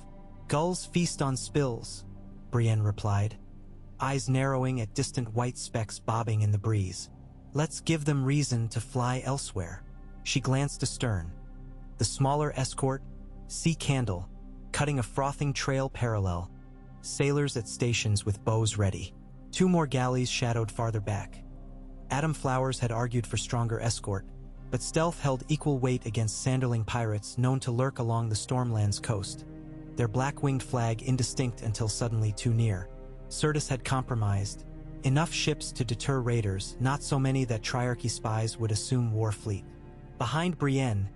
"Gulls feast on spills," Brienne replied, eyes narrowing at distant white specks bobbing in the breeze. "Let's give them reason to fly elsewhere." She glanced astern. The smaller escort, Sea Candle, cutting a frothing trail parallel, sailors at stations with bows ready. 2 more galleys shadowed farther back. Adam Flowers had argued for stronger escort, but stealth held equal weight against sanderling pirates known to lurk along the Stormland's coast, their black-winged flag indistinct until suddenly too near. Certus had compromised. Enough ships to deter raiders, not so many that Triarchy spies would assume war fleet. Behind Brienne,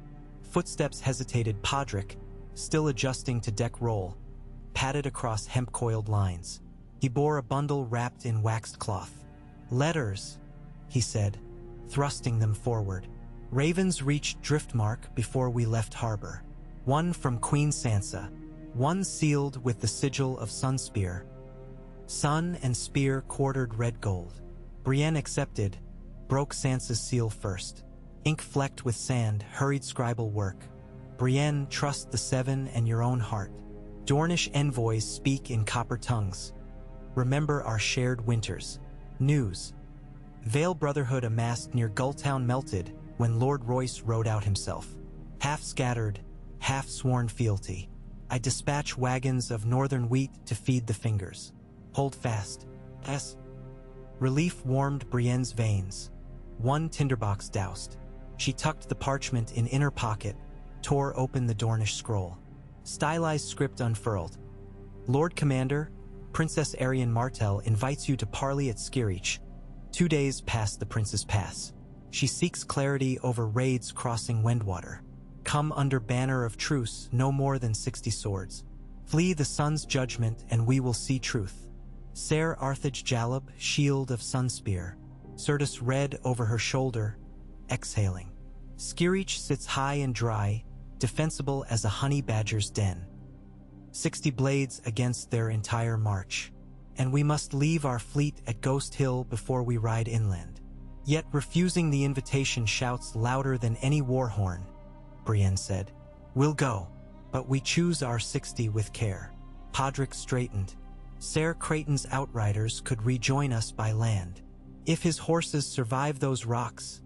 footsteps hesitated. Podrick, still adjusting to deck roll, padded across hemp-coiled lines. He bore a bundle wrapped in waxed cloth. "Letters," he said, thrusting them forward. "Ravens reached Driftmark before we left harbor. One from Queen Sansa, one sealed with the sigil of Sunspear. Sun and spear quartered red gold." Brienne accepted, broke Sansa's seal first. Ink flecked with sand, hurried scribal work. "Brienne, trust the 7 and your own heart. Dornish envoys speak in copper tongues. Remember our shared winters." News. Vale Brotherhood amassed near Gulltown melted when Lord Royce rode out himself. Half scattered, half sworn fealty. "I dispatch wagons of northern wheat to feed the fingers. Hold fast." S. Relief warmed Brienne's veins. 1 tinderbox doused. She tucked the parchment in inner pocket, tore open the Dornish scroll. Stylized script unfurled. "Lord Commander, Princess Arian Martell invites you to parley at Skirich, 2 days past the Prince's Pass. She seeks clarity over raids crossing Wendwater. Come under banner of truce, no more than 60 swords. Flee the sun's judgment and we will see truth. Ser Arthage Jalab, shield of Sunspear." Certus read over her shoulder, exhaling. "Skirich sits high and dry, defensible as a honey badger's den. 60 blades against their entire march. And we must leave our fleet at Ghost Hill before we ride inland." Yet refusing the invitation shouts louder than any war horn, Brienne said. "We'll go, but we choose our 60 with care." Podrick straightened. "Ser Creighton's outriders could rejoin us by land. If his horses survive those rocks,"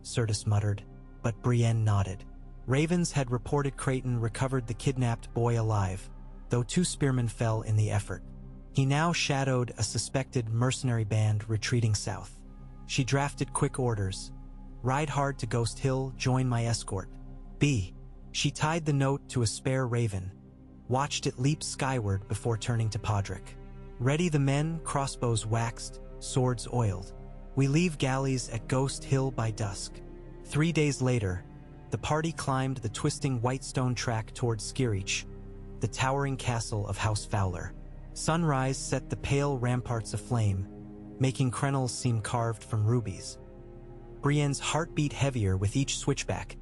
Certus muttered, but Brienne nodded. Ravens had reported Creighton recovered the kidnapped boy alive, though 2 spearmen fell in the effort. He now shadowed a suspected mercenary band retreating south. She drafted quick orders. Ride hard to Ghost Hill, join my escort. B. She tied the note to a spare raven, watched it leap skyward before turning to Podrick. Ready the men, crossbows waxed, swords oiled. We leave galleys at Ghost Hill by dusk. 3 days later, the party climbed the twisting whitestone track towards Skirich, the towering castle of House Fowler. Sunrise set the pale ramparts aflame, making crenels seem carved from rubies. Brienne's heart beat heavier with each switchback.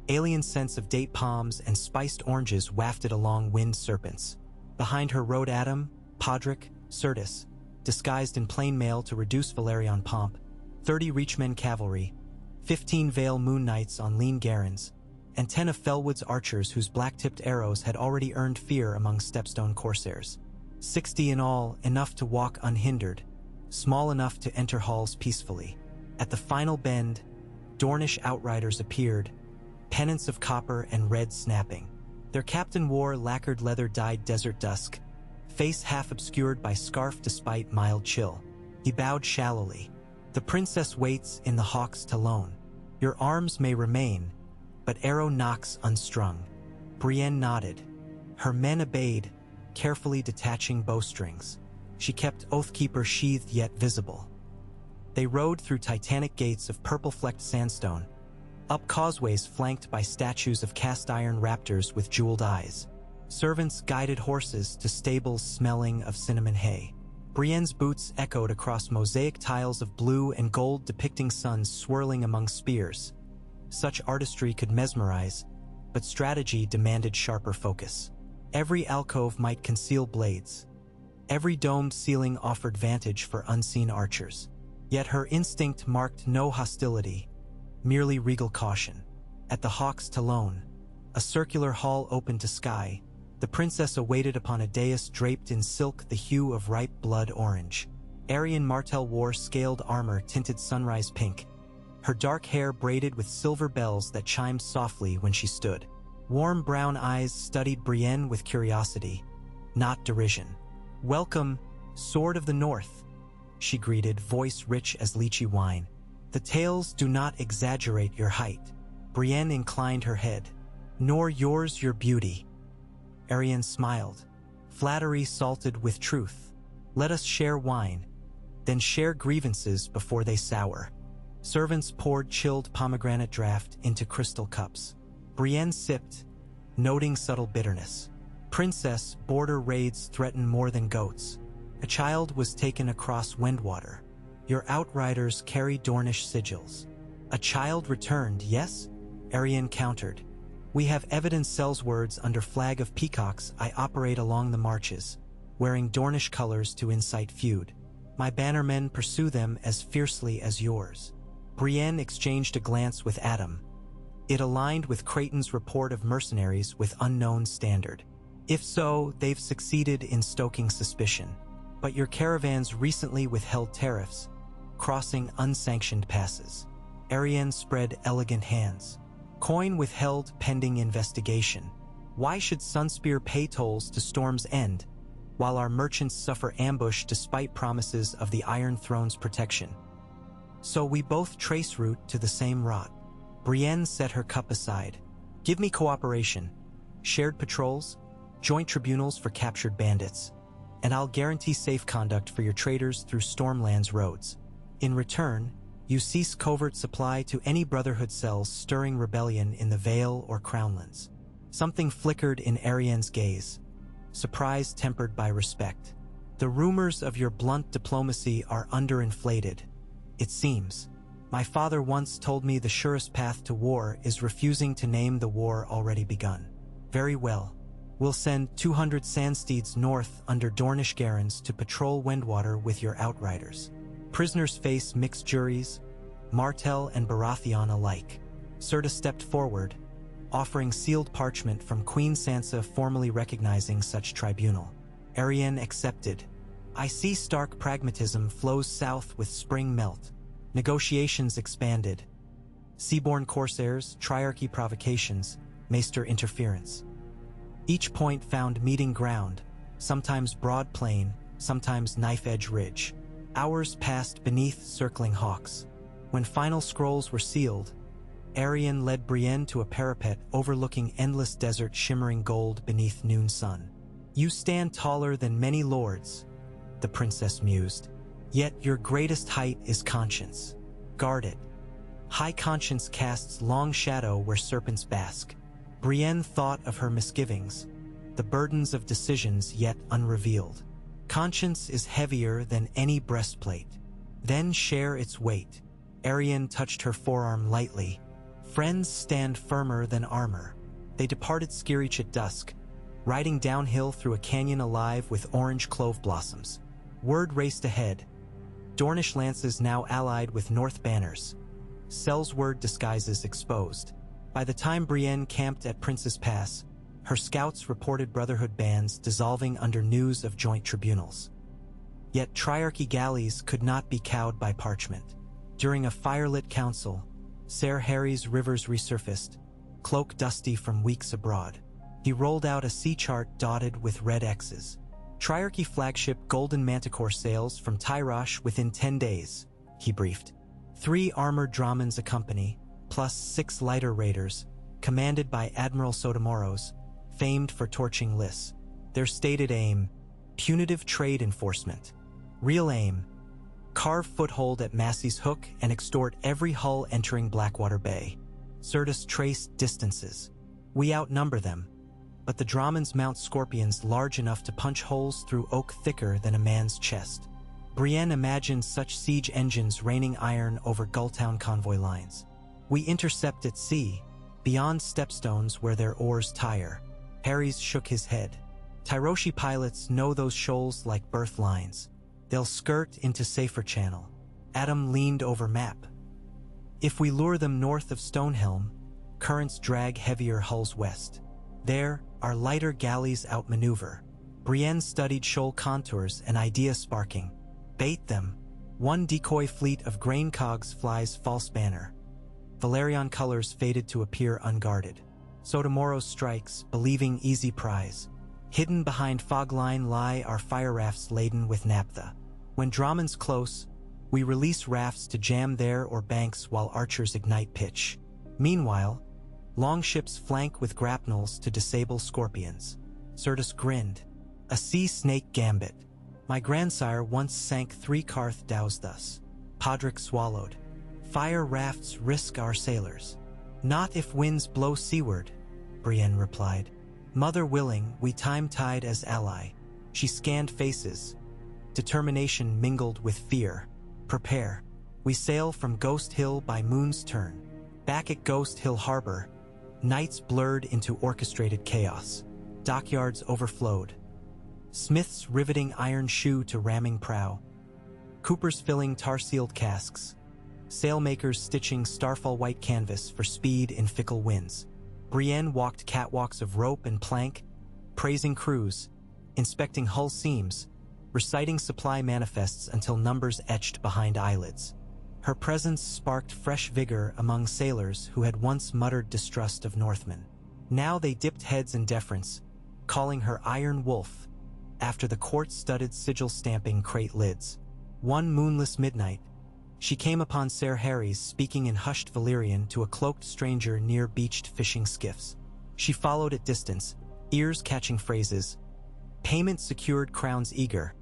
Alien scents of date palms and spiced oranges wafted along winged serpents. Behind her rode Adam, Podrick, Certus, disguised in plain mail to reduce Valerian pomp, 30 Reachmen cavalry, 15 Vale Moon Knights on lean Garons, and 10 of Felwood's archers whose black-tipped arrows had already earned fear among Stepstone corsairs. 60 in all, enough to walk unhindered, small enough to enter halls peacefully. At the final bend, Dornish outriders appeared, pennants of copper and red snapping. Their captain wore lacquered leather-dyed desert dusk, face half obscured by scarf despite mild chill. He bowed shallowly. The princess waits in the Hawk's Talon. Your arms may remain, but arrow knocks unstrung. Brienne nodded. Her men obeyed, carefully detaching bowstrings. She kept Oathkeeper sheathed yet visible. They rode through titanic gates of purple-flecked sandstone, up causeways flanked by statues of cast-iron raptors with jeweled eyes. Servants guided horses to stables smelling of cinnamon hay. Brienne's boots echoed across mosaic tiles of blue and gold depicting suns swirling among spears. Such artistry could mesmerize, but strategy demanded sharper focus. Every alcove might conceal blades. Every domed ceiling offered vantage for unseen archers. Yet her instinct marked no hostility, merely regal caution. At the Hawk's Talon, a circular hall open to sky, the princess awaited upon a dais draped in silk the hue of ripe blood orange. Arian Martell wore scaled armor tinted sunrise pink, her dark hair braided with silver bells that chimed softly when she stood. Warm brown eyes studied Brienne with curiosity, not derision. "Welcome, Sword of the North," she greeted, voice rich as lychee wine. "The tales do not exaggerate your height." Brienne inclined her head. "Nor yours your beauty." Arian smiled. "Flattery salted with truth. Let us share wine, then share grievances before they sour." Servants poured chilled pomegranate draught into crystal cups. Brienne sipped, noting subtle bitterness. "Princess, border raids threaten more than goats. A child was taken across Windwater. Your outriders carry Dornish sigils." "A child returned, yes?" Arian countered. "We have evidence sells words under flag of peacocks. I operate along the marches, wearing Dornish colors to incite feud. My bannermen pursue them as fiercely as yours." Brienne exchanged a glance with Adam. It aligned with Creighton's report of mercenaries with unknown standard. "If so, they've succeeded in stoking suspicion. But your caravans recently withheld tariffs, crossing unsanctioned passes." Arian spread elegant hands. "Coin withheld pending investigation. Why should Sunspear pay tolls to Storm's End, while our merchants suffer ambush despite promises of the Iron Throne's protection? So we both trace route to the same rot." Brienne set her cup aside. "Give me cooperation, shared patrols, joint tribunals for captured bandits, and I'll guarantee safe conduct for your traders through Stormland's roads. In return, you cease covert supply to any Brotherhood cells stirring rebellion in the Vale or Crownlands." Something flickered in Arian's gaze, surprise tempered by respect. "The rumors of your blunt diplomacy are underinflated, it seems. My father once told me the surest path to war is refusing to name the war already begun." "Very well. We'll send 200 sandsteeds north under Dornish Garons to patrol Windwater with your outriders. Prisoners face mixed juries, Martell and Baratheon alike." Certus stepped forward, offering sealed parchment from Queen Sansa formally recognizing such tribunal. Arian accepted. "I see stark pragmatism flows south with spring melt." Negotiations expanded. Seaborne corsairs, triarchy provocations, Maester interference. Each point found meeting ground, sometimes broad plain, sometimes knife-edge ridge. Hours passed beneath circling hawks. When final scrolls were sealed, Arion led Brienne to a parapet overlooking endless desert shimmering gold beneath noon sun. "You stand taller than many lords," the princess mused. "Yet your greatest height is conscience. Guard it. High conscience casts long shadow where serpents bask." Brienne thought of her misgivings, the burdens of decisions yet unrevealed. Conscience is heavier than any breastplate. Then share its weight. Arion touched her forearm lightly. "Friends stand firmer than armor." They departed Skirich at dusk, riding downhill through a canyon alive with orange clove blossoms. Word raced ahead. Dornish lances now allied with North banners. Sellsword disguises exposed. By the time Brienne camped at Prince's Pass, her scouts reported Brotherhood bands dissolving under news of joint tribunals. Yet Triarchy galleys could not be cowed by parchment. During a firelit council, Ser Harry's rivers resurfaced, cloak dusty from weeks abroad. He rolled out a sea chart dotted with red X's. "Triarchy flagship Golden Manticore sails from Tyrosh within 10 days, he briefed. 3 armored Dramans accompany, plus 6 lighter raiders, commanded by Admiral Sotomoros, famed for torching lists. Their stated aim, punitive trade enforcement. Real aim, carve foothold at Massey's Hook and extort every hull entering Blackwater Bay. Certus traced distances. We outnumber them, but the Dramans mount scorpions large enough to punch holes through oak thicker than a man's chest." Brienne imagined such siege engines raining iron over Gulltown convoy lines. "We intercept at sea, beyond stepstones where their oars tire." Harry's shook his head. "Tyroshi pilots know those shoals like birth lines. They'll skirt into safer channel." Adam leaned over map. "If we lure them north of Stonehelm, currents drag heavier hulls west. There, our lighter galleys outmaneuver." Brienne studied shoal contours, an idea sparking. "Bait them. One decoy fleet of grain cogs flies false banner. Valerian colors faded to appear unguarded. Sotomoros strikes, believing easy prize. Hidden behind fog line lie our fire rafts laden with naphtha. When Dramans close, we release rafts to jam there or banks while archers ignite pitch. Meanwhile, longships flank with grapnels to disable scorpions." Certus grinned. "A sea snake gambit. My grandsire once sank 3 Karth dows thus." Podrick swallowed. "Fire rafts risk our sailors." "Not if winds blow seaward," Brienne replied. "Mother willing, we time-tied as ally." She scanned faces. Determination mingled with fear. "Prepare. We sail from Ghost Hill by moon's turn." Back at Ghost Hill Harbor, nights blurred into orchestrated chaos. Dockyards overflowed. Smiths riveting iron shoe to ramming prow. Coopers filling tar-sealed casks. Sailmakers stitching starfall white canvas for speed in fickle winds. Brienne walked catwalks of rope and plank, praising crews, inspecting hull seams, reciting supply manifests until numbers etched behind eyelids. Her presence sparked fresh vigor among sailors who had once muttered distrust of Northmen. Now they dipped heads in deference, calling her Iron Wolf, after the quartz-studded sigil-stamping crate lids. One moonless midnight, she came upon Ser Harry's speaking in hushed Valyrian to a cloaked stranger near beached fishing skiffs. She followed at distance, ears catching phrases. Payment secured, crowns eager.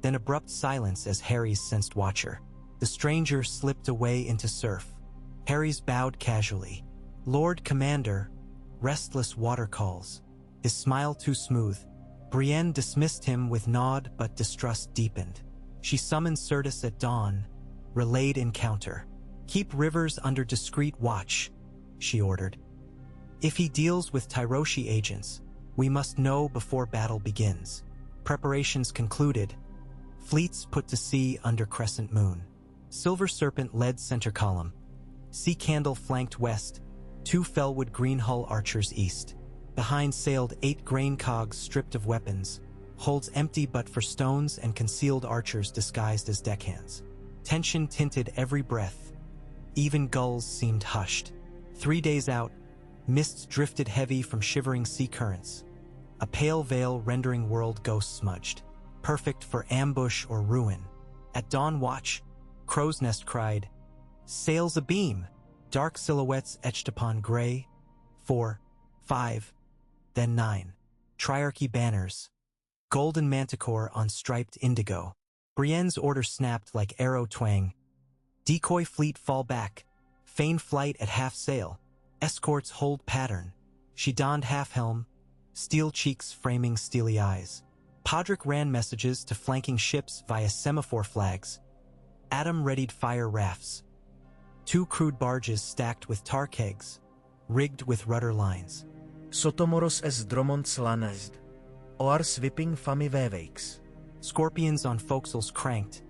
Then abrupt silence as Harry's sensed watcher. The stranger slipped away into surf. Harry's bowed casually. "Lord Commander," restless water calls. His smile too smooth. Brienne dismissed him with nod, but distrust deepened. She summoned Certus at dawn, relayed encounter. "Keep Rivers under discreet watch," she ordered. "If he deals with Tyroshi agents, we must know before battle begins." Preparations concluded. Fleets put to sea under crescent moon. Silver Serpent led center column. Sea Candle flanked west, 2 Fellwood green hull archers east. Behind sailed 8 grain cogs stripped of weapons, holds empty but for stones and concealed archers disguised as deckhands. Tension tinted every breath. Even gulls seemed hushed. 3 days out, mists drifted heavy from shivering sea currents. A pale veil rendering world ghost smudged. perfect for ambush or ruin. At dawn watch, Crow's Nest cried, "Sails abeam!" Dark silhouettes etched upon gray. 4, 5, then 9. Triarchy banners. Golden manticore on striped indigo. Brienne's order snapped like arrow twang. Decoy fleet fall back. Feign flight at half sail. Escorts hold pattern. She donned half-helm, steel cheeks framing steely eyes. Podrick ran messages to flanking ships via semaphore flags. Adam readied fire rafts. 2 crude barges stacked with tar kegs, rigged with rudder lines. Sotomoros es dromont lanezd. Oar svipping fami veveix. Scorpions on forecastles cranked,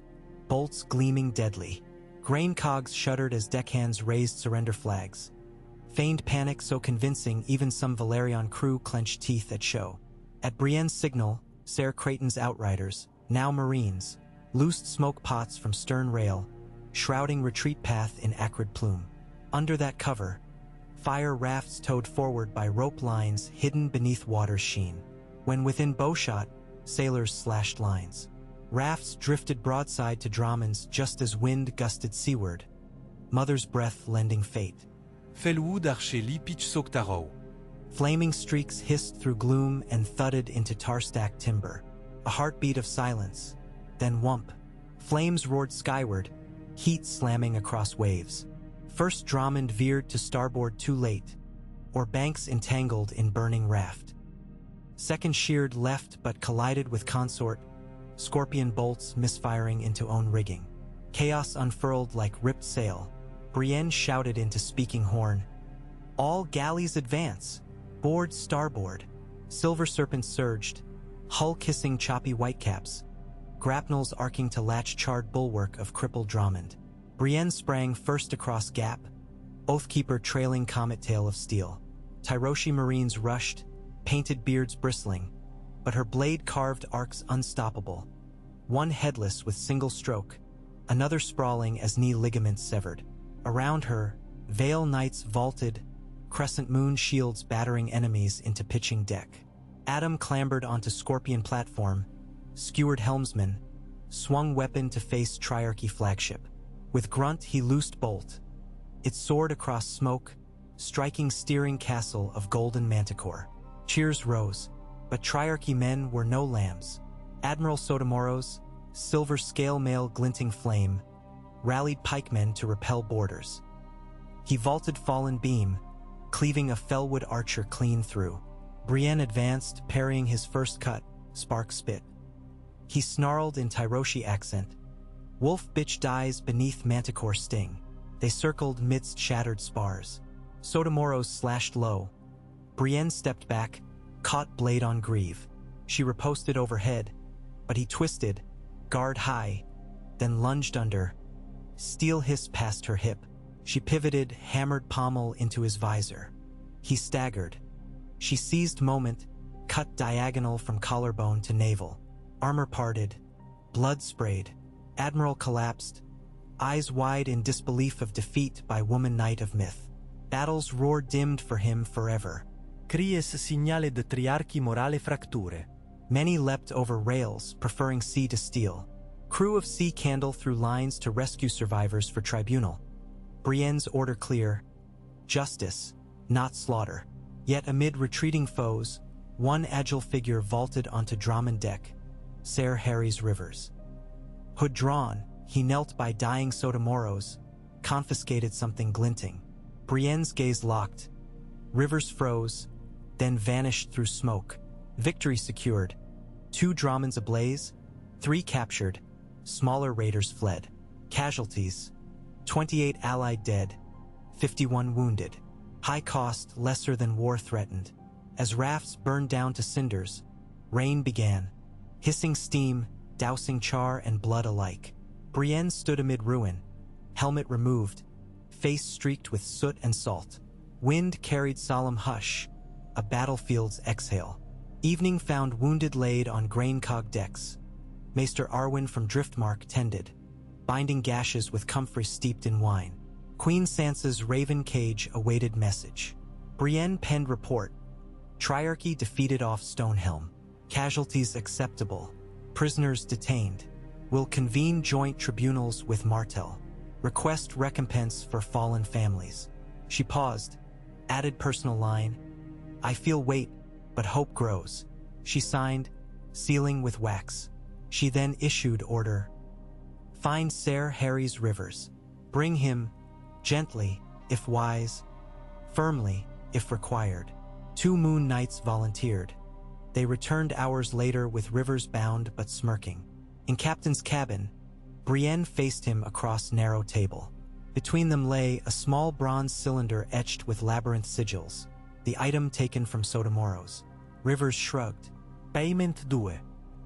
bolts gleaming deadly. Grain cogs shuddered as deckhands raised surrender flags. Feigned panic so convincing even some Valerian crew clenched teeth at show. At Brienne's signal, Ser Creighton's outriders, now Marines, loosed smoke pots from stern rail, shrouding retreat path in acrid plume. Under that cover, fire rafts towed forward by rope lines hidden beneath water's sheen. When within bowshot, sailors slashed lines. Rafts drifted broadside to Dromons just as wind gusted seaward, mother's breath lending fate. Felwood archeli pitch soktaro. Flaming streaks hissed through gloom and thudded into tar-stacked timber. A heartbeat of silence, then whump. Flames roared skyward, heat slamming across waves. First Drummond veered to starboard too late, or banks entangled in burning raft. Second sheared left but collided with consort, scorpion bolts misfiring into own rigging. Chaos unfurled like ripped sail. Brienne shouted into speaking horn, "All galleys advance! Board starboard!" Silver Serpent surged, hull kissing choppy whitecaps, grapnels arcing to latch charred bulwark of crippled Drummond. Brienne sprang first across gap, Oathkeeper trailing comet tail of steel. Tyroshi Marines rushed, painted beards bristling, but her blade-carved arcs unstoppable. One headless with single stroke, another sprawling as knee ligaments severed. Around her, Vale Knights vaulted, crescent moon shields battering enemies into pitching deck. Adam clambered onto Scorpion platform, skewered helmsman, swung weapon to face Triarchy flagship. With grunt he loosed bolt. It soared across smoke, striking steering castle of golden manticore. Cheers rose, but Triarchy men were no lambs. Admiral Sotomoros, silver scale mail glinting flame, rallied pikemen to repel boarders. He vaulted fallen beam, cleaving a fellwood archer clean through. Brienne advanced, parrying his first cut, spark spit. He snarled in Tyroshi accent, "Wolf bitch dies beneath manticore sting." They circled midst shattered spars. Sotomoros slashed low. Brienne stepped back, caught blade on greave. She riposted overhead, but he twisted, guard high, then lunged under. Steel hissed past her hip. She pivoted, hammered pommel into his visor. He staggered. She seized moment, cut diagonal from collarbone to navel. Armor parted, blood sprayed. Admiral collapsed, eyes wide in disbelief of defeat by woman knight of myth. Battle's roar dimmed for him forever. Cries segnale de triarchi morale fracture. Many leapt over rails, preferring sea to steel. Crew of Sea Candle threw lines to rescue survivors for tribunal. Brienne's order clear. Justice, not slaughter. Yet amid retreating foes, one agile figure vaulted onto Drummond deck, Ser Harry's Rivers. Hood drawn, he knelt by dying Sotomoros, confiscated something glinting. Brienne's gaze locked. Rivers froze, then vanished through smoke. Victory secured. 2 Dromons ablaze, 3 captured, smaller raiders fled. Casualties, 28 allied dead, 51 wounded. High cost, lesser than war threatened. As rafts burned down to cinders, rain began, hissing steam, dousing char and blood alike. Brienne stood amid ruin, helmet removed, face streaked with soot and salt. Wind carried solemn hush, a battlefield's exhale. Evening found wounded laid on grain-cog decks. Maester Arwen from Driftmark tended, binding gashes with comfrey steeped in wine. Queen Sansa's raven cage awaited message. Brienne penned report. Triarchy defeated off Stonehelm. Casualties acceptable. Prisoners detained. Will convene joint tribunals with Martel. Request recompense for fallen families. She paused, added personal line, I feel weight, but hope grows. She signed, sealing with wax. She then issued order. Find Ser Harry's Rivers. Bring him, gently, if wise, firmly, if required. 2 Moon Knights volunteered. They returned hours later with Rivers bound but smirking. In Captain's cabin, Brienne faced him across narrow table. Between them lay a small bronze cylinder etched with labyrinth sigils, the item taken from Sotomoro's. Rivers shrugged. Payment due.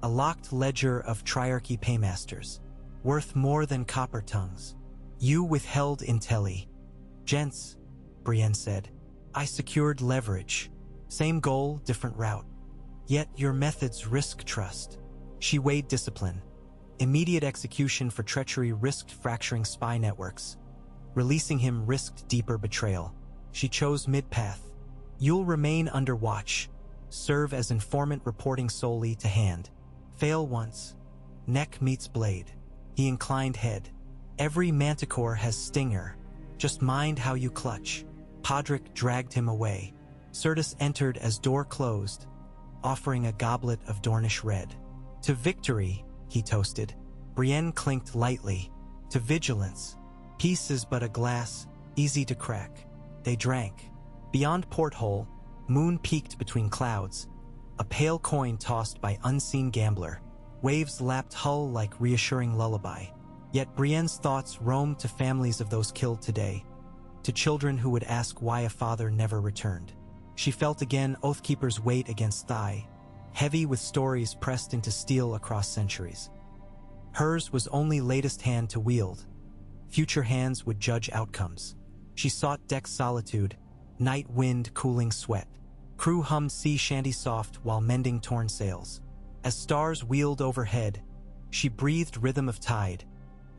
A locked ledger of Triarchy paymasters, worth more than copper tongues. You withheld intelli. Gents, Brienne said, I secured leverage. Same goal, different route. Yet your methods risk trust. She weighed discipline. Immediate execution for treachery risked fracturing spy networks. Releasing him risked deeper betrayal. She chose mid-path. You'll remain under watch. Serve as informant reporting solely to hand. Fail once. Neck meets blade. He inclined head. Every manticore has stinger. Just mind how you clutch. Podrick dragged him away. Certus entered as door closed, offering a goblet of Dornish red. To victory, he toasted. Brienne clinked lightly. To vigilance. Peace is but a glass, easy to crack. They drank. Beyond porthole, moon peaked between clouds. A pale coin tossed by unseen gambler. Waves lapped hull like reassuring lullaby. Yet Brienne's thoughts roamed to families of those killed today, to children who would ask why a father never returned. She felt again Oathkeeper's weight against thigh, heavy with stories pressed into steel across centuries. Hers was only latest hand to wield. Future hands would judge outcomes. She sought deck solitude, night wind cooling sweat. Crew hummed sea shanty soft while mending torn sails. As stars wheeled overhead, she breathed rhythm of tide,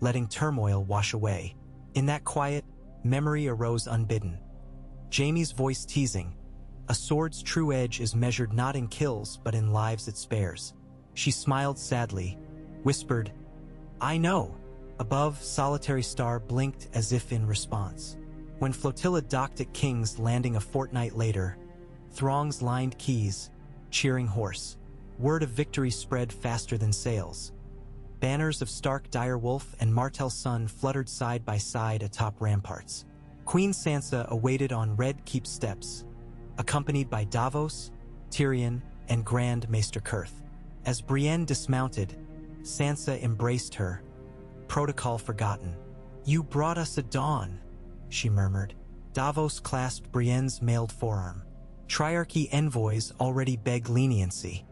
letting turmoil wash away. In that quiet, memory arose unbidden. Jaime's voice teasing, a sword's true edge is measured not in kills but in lives it spares. She smiled sadly, whispered, I know. Above, solitary star blinked as if in response. When flotilla docked at King's Landing a fortnight later, throngs lined quays, cheering hoarse. Word of victory spread faster than sails. Banners of Stark Direwolf and Martell's son fluttered side by side atop ramparts. Queen Sansa awaited on Red Keep steps, accompanied by Davos, Tyrion, and Grand Maester Kurth. As Brienne dismounted, Sansa embraced her, protocol forgotten. You brought us a dawn, she murmured. Davos clasped Brienne's mailed forearm. Triarchy envoys already beg leniency.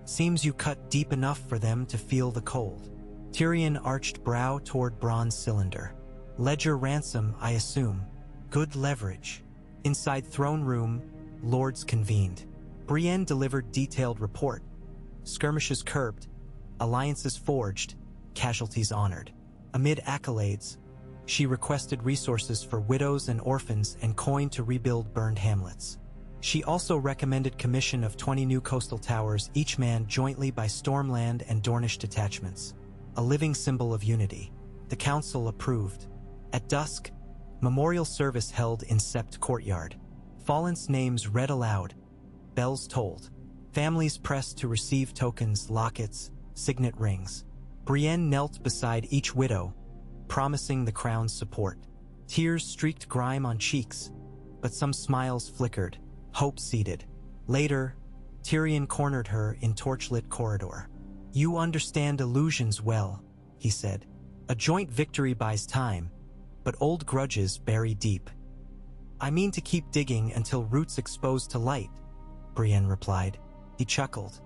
Seems you cut deep enough for them to feel the cold. Tyrion arched brow toward bronze cylinder. Ledger ransom, I assume. Good leverage. Inside throne room, lords convened. Brienne delivered detailed report. Skirmishes curbed, alliances forged, casualties honored. Amid accolades, she requested resources for widows and orphans and coin to rebuild burned hamlets. She also recommended commission of 20 new coastal towers, each manned jointly by Stormland and Dornish detachments, a living symbol of unity. The council approved. At dusk, memorial service held in Sept courtyard. Fallen's names read aloud, bells tolled. Families pressed to receive tokens, lockets, signet rings. Brienne knelt beside each widow, promising the crown's support. Tears streaked grime on cheeks, but some smiles flickered. Hope seeded. Later, Tyrion cornered her in torchlit corridor. You understand illusions well, he said. A joint victory buys time, but old grudges bury deep. I mean to keep digging until roots exposed to light, Brienne replied. He chuckled.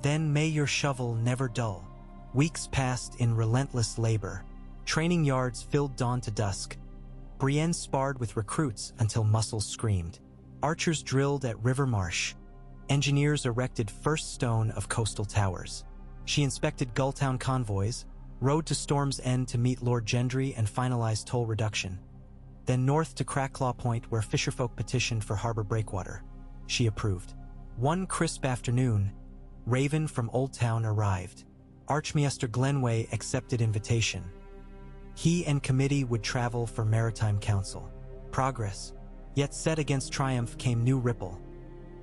Then may your shovel never dull. Weeks passed in relentless labor. Training yards filled dawn to dusk. Brienne sparred with recruits until muscles screamed. Archers drilled at River Marsh. Engineers erected first stone of coastal towers. She inspected Gulltown convoys, rode to Storm's End to meet Lord Gendry and finalize toll reduction. Then north to Cracklaw Point where fisherfolk petitioned for harbor breakwater. She approved. One crisp afternoon, Raven from Old Town arrived. Archmaester Glenway accepted invitation. He and committee would travel for Maritime Council. Progress. Yet set against triumph came new ripple.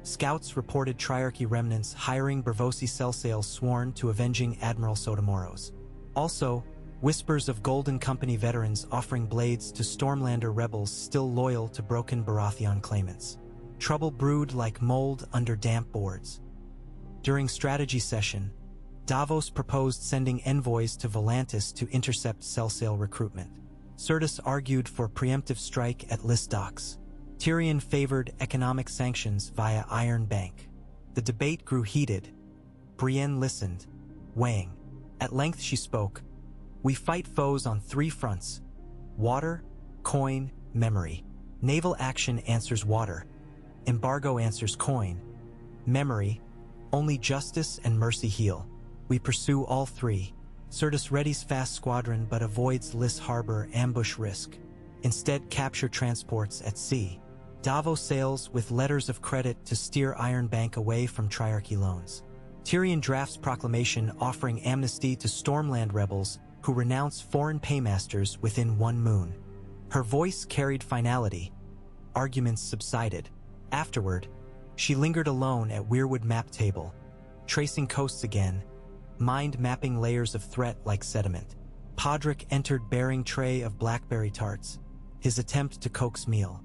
Scouts reported Triarchy remnants hiring Bervosi Celsail sworn to avenging Admiral Sotomoros. Also, whispers of Golden Company veterans offering blades to Stormlander rebels still loyal to broken Baratheon claimants. Trouble brewed like mold under damp boards. During strategy session, Davos proposed sending envoys to Volantis to intercept Celsail recruitment. Sirtis argued for preemptive strike at Lys docks. Tyrion favored economic sanctions via Iron Bank. The debate grew heated. Brienne listened, weighing. At length she spoke. We fight foes on 3 fronts: water, coin, memory. Naval action answers water. Embargo answers coin. Memory, only justice and mercy heal. We pursue all 3. Sirtis readies fast squadron but avoids Lys Harbor ambush risk. Instead capture transports at sea. Davos sails with letters of credit to steer Iron Bank away from Triarchy loans. Tyrion drafts proclamation offering amnesty to Stormland rebels who renounce foreign paymasters within 1 moon. Her voice carried finality. Arguments subsided. Afterward, she lingered alone at Weirwood map table, tracing coasts again, mind mapping layers of threat like sediment. Podrick entered bearing tray of blackberry tarts, his attempt to coax meal.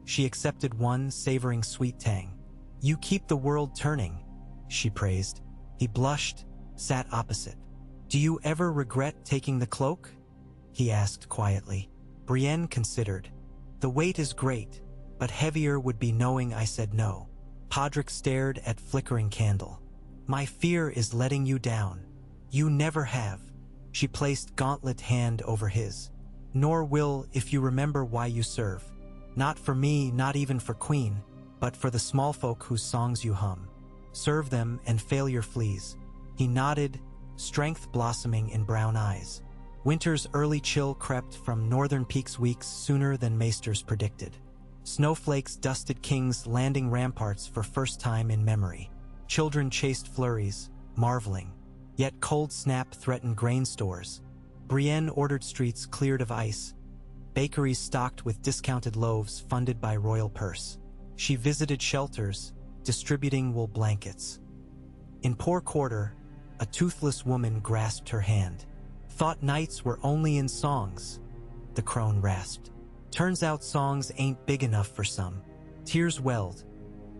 She accepted one, savoring sweet tang. You keep the world turning, she praised. He blushed, sat opposite. Do you ever regret taking the cloak? He asked quietly. Brienne considered. The weight is great, but heavier would be knowing I said no. Podrick stared at flickering candle. My fear is letting you down. You never have. She placed gauntlet hand over his. Nor will if you remember why you serve. Not for me, not even for Queen, but for the small folk whose songs you hum. Serve them and failure flees. He nodded, strength blossoming in brown eyes. Winter's early chill crept from northern peaks weeks sooner than maesters predicted. Snowflakes dusted King's Landing ramparts for first time in memory. Children chased flurries, marveling. Yet cold snap threatened grain stores. Brienne ordered streets cleared of ice. Bakeries stocked with discounted loaves funded by royal purse. She visited shelters, distributing wool blankets. In poor quarter, a toothless woman grasped her hand. Thought nights were only in songs, the crone rasped. Turns out songs ain't big enough for some. Tears welled.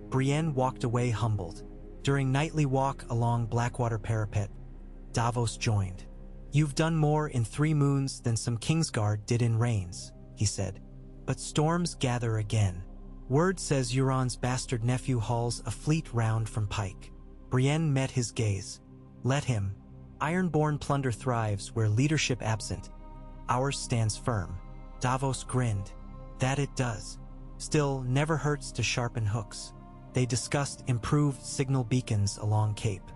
Brienne walked away humbled. During nightly walk along Blackwater parapet, Davos joined. You've done more in 3 moons than some Kingsguard did in rains, he said. But storms gather again. Word says Euron's bastard nephew hauls a fleet round from Pike. Brienne met his gaze. Let him. Ironborn plunder thrives where leadership absent. Ours stands firm. Davos grinned. That it does. Still, never hurts to sharpen hooks. They discussed improved signal beacons along Cape.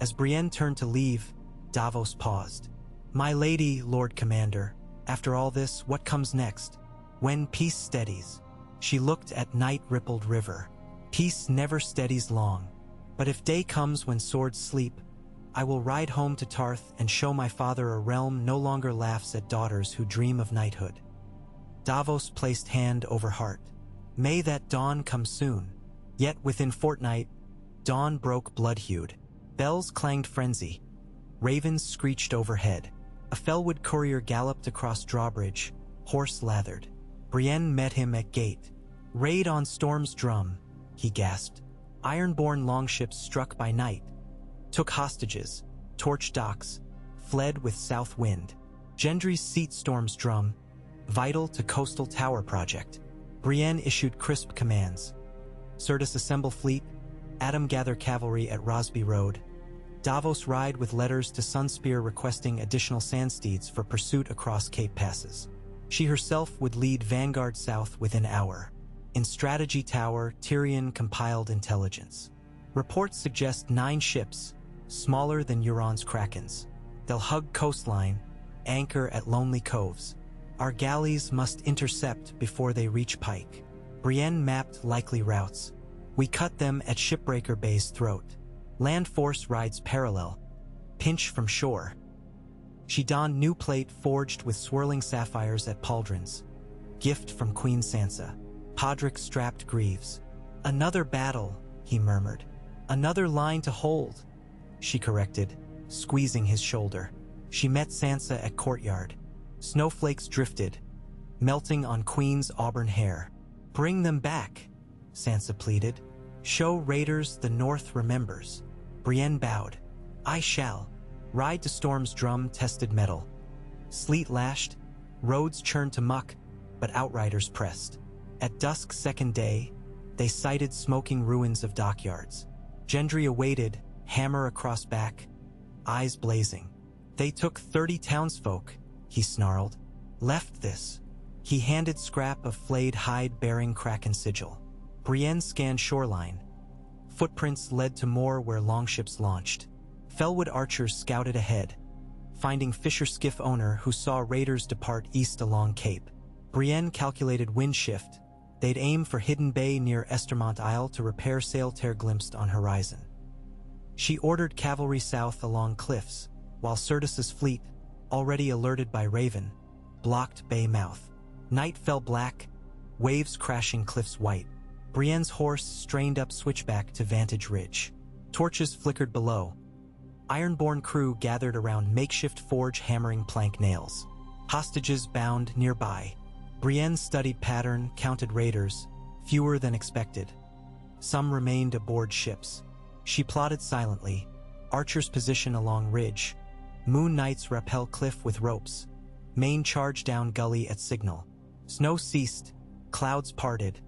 As Brienne turned to leave, Davos paused. My lady, Lord Commander, after all this, what comes next? When peace steadies. She looked at night-rippled river. Peace never steadies long. But if day comes when swords sleep, I will ride home to Tarth and show my father a realm no longer laughs at daughters who dream of knighthood. Davos placed hand over heart. May that dawn come soon. Yet within fortnight, dawn broke blood-hued. Bells clanged frenzy. Ravens screeched overhead. A Fellwood courier galloped across drawbridge, horse lathered. Brienne met him at gate. Raid on Storm's drum, he gasped. Ironborn longships struck by night. Took hostages, torched docks, fled with south wind. Gendry's seat Storm's drum, vital to coastal tower project. Brienne issued crisp commands. Sirtis assemble fleet, Adam gather cavalry at Rosby Road. Davos ride with letters to Sunspear requesting additional sandsteeds for pursuit across Cape Passes. She herself would lead vanguard south within hour. In Strategy Tower, Tyrion compiled intelligence. Reports suggest 9 ships, smaller than Euron's Krakens. They'll hug coastline, anchor at lonely coves. Our galleys must intercept before they reach Pike. Brienne mapped likely routes. We cut them at Shipbreaker Bay's throat. Land force rides parallel. pinch from shore. She donned new plate forged with swirling sapphires at pauldrons. Gift from Queen Sansa. Podrick strapped greaves. Another battle, he murmured. Another line to hold, she corrected, squeezing his shoulder. She met Sansa at courtyard. Snowflakes drifted, melting on Queen's auburn hair. Bring them back, Sansa pleaded. Show raiders the North remembers. Brienne bowed. I shall. Ride to Storm's drum-tested metal. Sleet lashed, roads churned to muck, but outriders pressed. At dusk second day, they sighted smoking ruins of dockyards. Gendry awaited, hammer across back, eyes blazing. They took 30 townsfolk, he snarled. Left this. He handed scrap of flayed hide bearing Kraken sigil. Brienne scanned shoreline. Footprints led to more where longships launched. Felwood archers scouted ahead, finding fisher skiff owner who saw raiders depart east along Cape. Brienne calculated wind shift. They'd aim for Hidden Bay near Estermont Isle to repair sail tear glimpsed on horizon. She ordered cavalry south along cliffs, while Certus's fleet, already alerted by Raven, blocked bay mouth. Night fell black, waves crashing cliffs white. Brienne's horse strained up switchback to Vantage Ridge. Torches flickered below. Ironborn crew gathered around makeshift forge hammering plank nails. Hostages bound nearby. Brienne studied pattern, counted raiders, fewer than expected. Some remained aboard ships. She plotted silently, archers position along ridge. Moon Knights rappel cliff with ropes. Main charge down gully at signal. Snow ceased, clouds parted,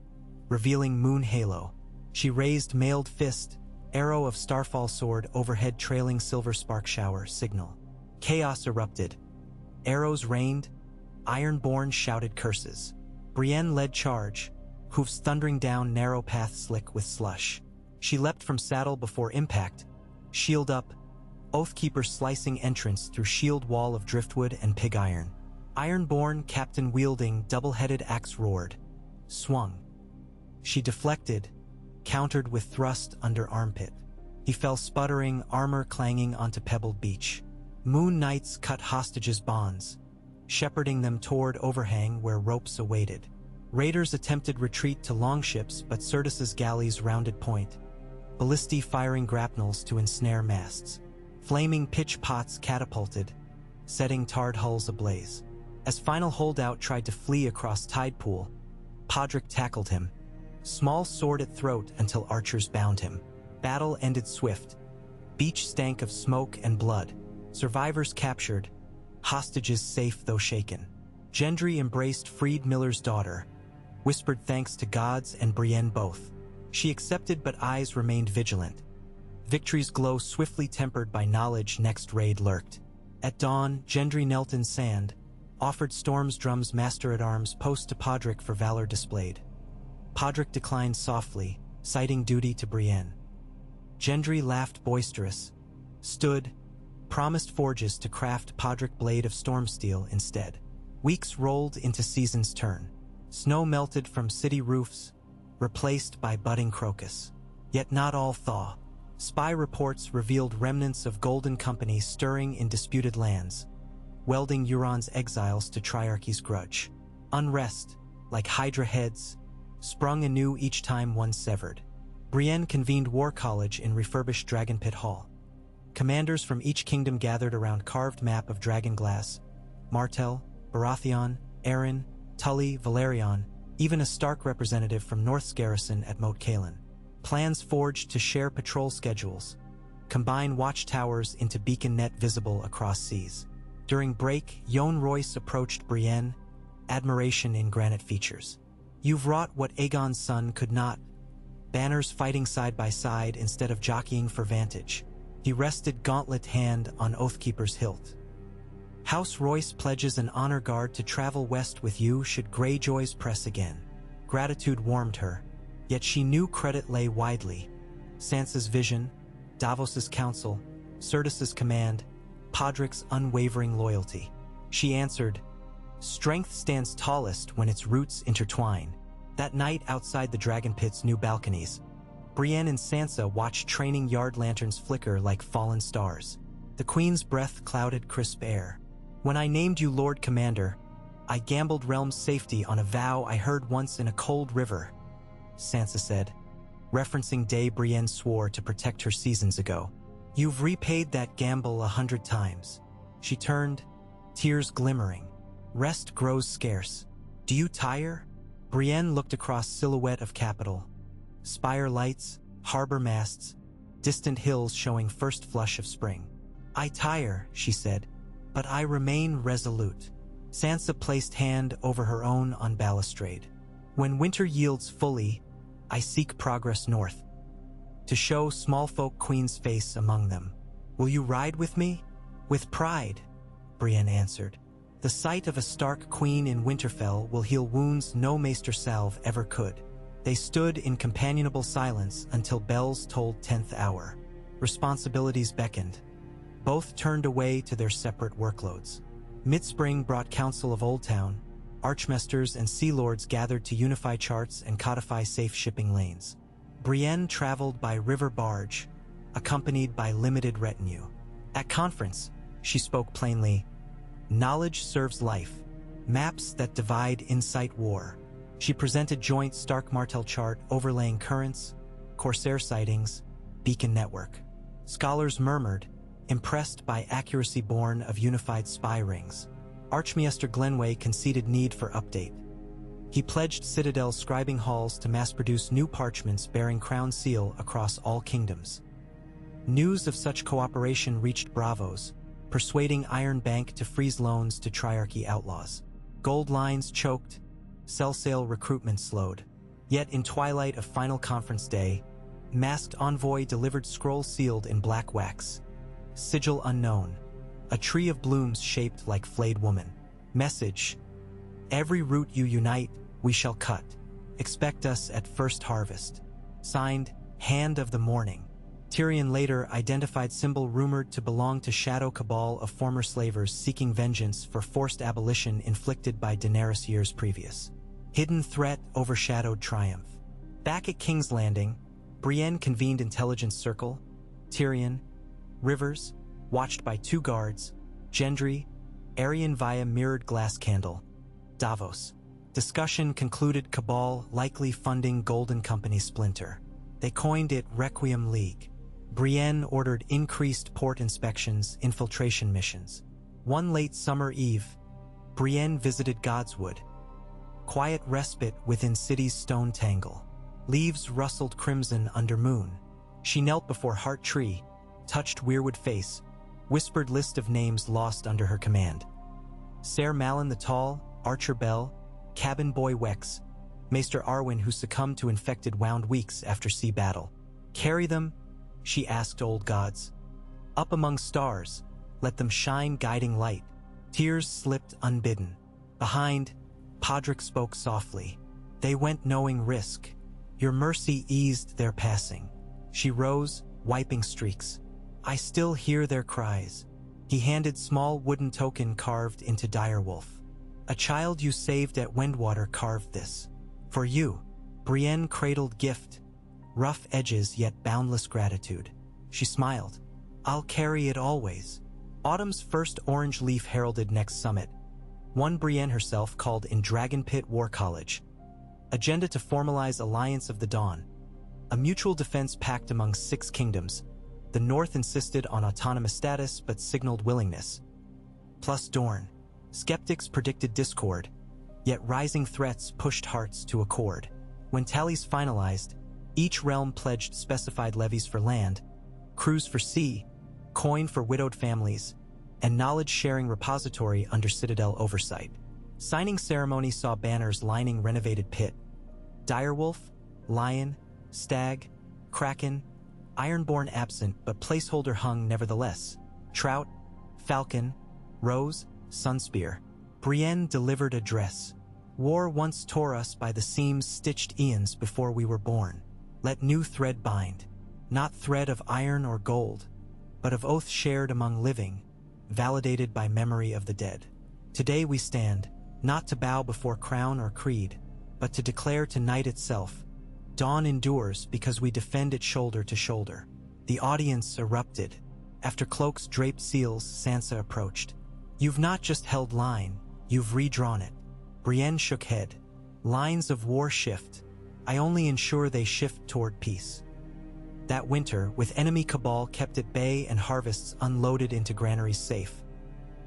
revealing moon halo. She raised mailed fist, arrow of starfall sword overhead trailing silver spark shower signal. Chaos erupted. Arrows rained, Ironborn shouted curses. Brienne led charge, hoofs thundering down narrow path slick with slush. She leapt from saddle before impact, shield up, Oathkeeper slicing entrance through shield wall of driftwood and pig iron. Ironborn captain wielding double-headed axe roared, swung. She deflected, countered with thrust under armpit. He fell sputtering, armor clanging onto pebbled beach. Moon Knights cut hostages' bonds, shepherding them toward overhang where ropes awaited. Raiders attempted retreat to longships, but Certus's galleys rounded point. Ballistae firing grapnels to ensnare masts. Flaming pitch pots catapulted, setting tarred hulls ablaze. As final holdout tried to flee across tide pool, Podrick tackled him. Small sword at throat until archers bound him. Battle ended swift. Beach stank of smoke and blood. Survivors captured, hostages safe though shaken. Gendry embraced freed Miller's daughter, whispered thanks to gods and Brienne both. She accepted, but eyes remained vigilant. Victory's glow swiftly tempered by knowledge next raid lurked. At dawn, Gendry knelt in sand, offered Storm's drum's master-at-arms post to Podrick for valor displayed. Podrick declined softly, citing duty to Brienne. Gendry laughed boisterous, stood, promised forges to craft Podrick blade of storm steel instead. Weeks rolled into season's turn. Snow melted from city roofs, replaced by budding crocus. Yet not all thaw. Spy reports revealed remnants of Golden Company stirring in disputed lands, welding Euron's exiles to Triarchy's grudge. Unrest, like Hydra heads, sprung anew each time one severed. Brienne convened War College in refurbished Dragonpit Hall. Commanders from each kingdom gathered around carved map of Dragonglass, Martell, Baratheon, Arryn, Tully, Valerion, even a Stark representative from North's garrison at Moat Cailin. Plans forged to share patrol schedules, combine watchtowers into beacon net visible across seas. During break, Yohn Royce approached Brienne, admiration in granite features. You've wrought what Aegon's son could not. Banners fighting side by side instead of jockeying for vantage. He rested gauntlet hand on Oathkeeper's hilt. House Royce pledges an honor guard to travel west with you should Greyjoys press again. Gratitude warmed her, yet she knew credit lay widely. Sansa's vision, Davos's counsel, Certus's command, Podrick's unwavering loyalty. She answered, strength stands tallest when its roots intertwine. That night outside the Dragon Pit's new balconies, Brienne and Sansa watched training yard lanterns flicker like fallen stars. The queen's breath clouded crisp air. When I named you Lord Commander, I gambled realm's safety on a vow I heard once in a cold river, Sansa said, referencing day Brienne swore to protect her seasons ago. You've repaid that gamble 100 times. She turned, tears glimmering. Rest grows scarce. Do you tire? Brienne looked across silhouette of capital. Spire lights, harbor masts, distant hills showing first flush of spring. I tire, she said, but I remain resolute. Sansa placed hand over her own on balustrade. When winter yields fully, I seek progress north. To show small folk queen's face among them. Will you ride with me? With pride, Brienne answered. The sight of a stark queen in Winterfell will heal wounds no maester salve ever could. They stood in companionable silence until bells tolled 10th hour. Responsibilities beckoned. Both turned away to their separate workloads. Mid-spring brought Council of Old Town. Archmasters and sea lords gathered to unify charts and codify safe shipping lanes. Brienne traveled by river barge, accompanied by limited retinue. At conference, she spoke plainly. Knowledge serves life. Maps that divide incite war. She presented joint Stark-Martell chart overlaying currents, Corsair sightings, beacon network. Scholars murmured, impressed by accuracy born of unified spy rings. Archmaester Glenway conceded need for update. He pledged Citadel's scribing halls to mass-produce new parchments bearing crown seal across all kingdoms. News of such cooperation reached Bravos, persuading Iron Bank to freeze loans to Triarchy outlaws. Gold lines choked, cell sale recruitment slowed. Yet in twilight of final conference day, masked envoy delivered scroll sealed in black wax. Sigil unknown, a tree of blooms shaped like flayed woman. Message: every root you unite, we shall cut. Expect us at first harvest. Signed, Hand of the Morning. Tyrion later identified symbol rumored to belong to Shadow Cabal of former slavers seeking vengeance for forced abolition inflicted by Daenerys years previous. Hidden threat overshadowed triumph. Back at King's Landing, Brienne convened intelligence circle. Tyrion, Rivers, watched by 2 guards, Gendry, Arryn via mirrored glass candle. Davos. Discussion concluded Cabal likely funding Golden Company splinter. They coined it Requiem League. Brienne ordered increased port inspections, infiltration missions. One late summer eve, Brienne visited Godswood. Quiet respite within city's stone tangle. Leaves rustled crimson under moon. She knelt before Heart Tree, touched Weirwood face, whispered list of names lost under her command. Ser Malin the Tall, Archer Bell, Cabin Boy Wex, Maester Arwen who succumbed to infected wound weeks after sea battle. Carry them, she asked old gods. Up among stars, let them shine guiding light. Tears slipped unbidden. Behind, Podrick spoke softly. They went knowing risk. Your mercy eased their passing. She rose, wiping streaks. I still hear their cries. He handed small wooden token carved into direwolf. A child you saved at Wendwater carved this. For you. Brienne cradled gift. Rough edges yet boundless gratitude. She smiled. I'll carry it always. Autumn's first orange leaf heralded next summit. One Brienne herself called in Dragon Pit War College. Agenda to formalize Alliance of the Dawn. A mutual defense pact among 6 kingdoms. The North insisted on autonomous status but signaled willingness. Plus Dorne. Skeptics predicted discord, yet rising threats pushed hearts to accord. When tallies finalized, each realm pledged specified levies for land, crews for sea, coin for widowed families, and knowledge-sharing repository under Citadel oversight. Signing ceremony saw banners lining renovated pit. Direwolf, Lion, Stag, Kraken, Ironborn absent but placeholder hung nevertheless. Trout, Falcon, Rose, Sunspear. Brienne delivered address. War once tore us by the seams stitched eons before we were born. Let new thread bind. Not thread of iron or gold, but of oath shared among living, validated by memory of the dead. Today we stand, not to bow before crown or creed, but to declare to night itself. Dawn endures because we defend it shoulder to shoulder. The audience erupted. After cloaks draped seals, Sansa approached. "You've not just held line, you've redrawn it." Brienne shook head. "Lines of war shift. I only ensure they shift toward peace." That winter, with enemy cabal kept at bay and harvests unloaded into granaries safe,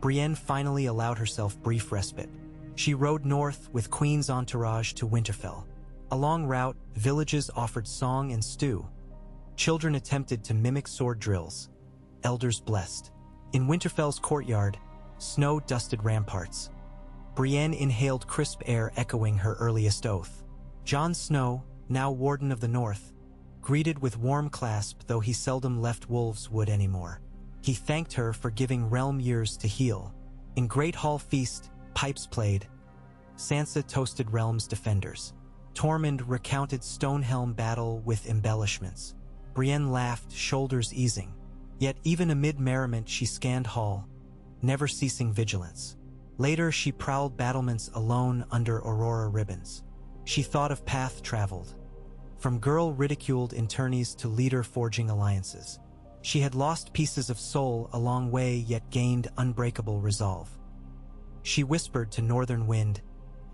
Brienne finally allowed herself brief respite. She rode north with Queen's entourage to Winterfell. Along route, villages offered song and stew. Children attempted to mimic sword drills. Elders blessed. In Winterfell's courtyard, snow dusted ramparts. Brienne inhaled crisp air echoing her earliest oath. Jon Snow, now Warden of the North, greeted with warm clasp, though he seldom left Wolves' Wood anymore. He thanked her for giving realm years to heal. In Great Hall feast, pipes played. Sansa toasted realm's defenders. Tormund recounted Stonehelm battle with embellishments. Brienne laughed, shoulders easing. Yet even amid merriment she scanned hall, never ceasing vigilance. Later she prowled battlements alone under Aurora ribbons. She thought of path traveled. From girl ridiculed in tourneys to leader forging alliances. She had lost pieces of soul a long way, yet gained unbreakable resolve. She whispered to Northern Wind,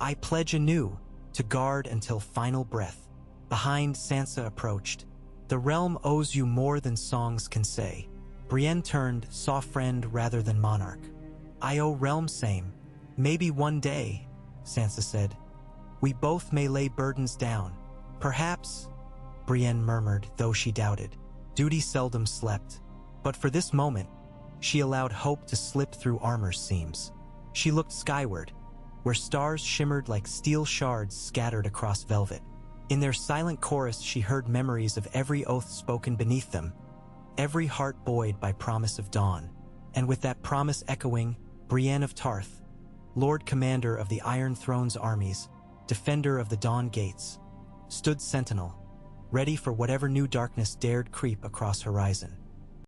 "I pledge anew to guard until final breath." Behind, Sansa approached. "The realm owes you more than songs can say." Brienne turned, saw friend rather than monarch. "I owe realm same. Maybe one day," Sansa said, "we both may lay burdens down. Perhaps," Brienne murmured, though she doubted. Duty seldom slept. But for this moment, she allowed hope to slip through armor's seams. She looked skyward, where stars shimmered like steel shards scattered across velvet. In their silent chorus she heard memories of every oath spoken beneath them, every heart buoyed by promise of dawn. And with that promise echoing, Brienne of Tarth, Lord Commander of the Iron Throne's armies, defender of the Dawn Gates, stood sentinel, ready for whatever new darkness dared creep across horizon.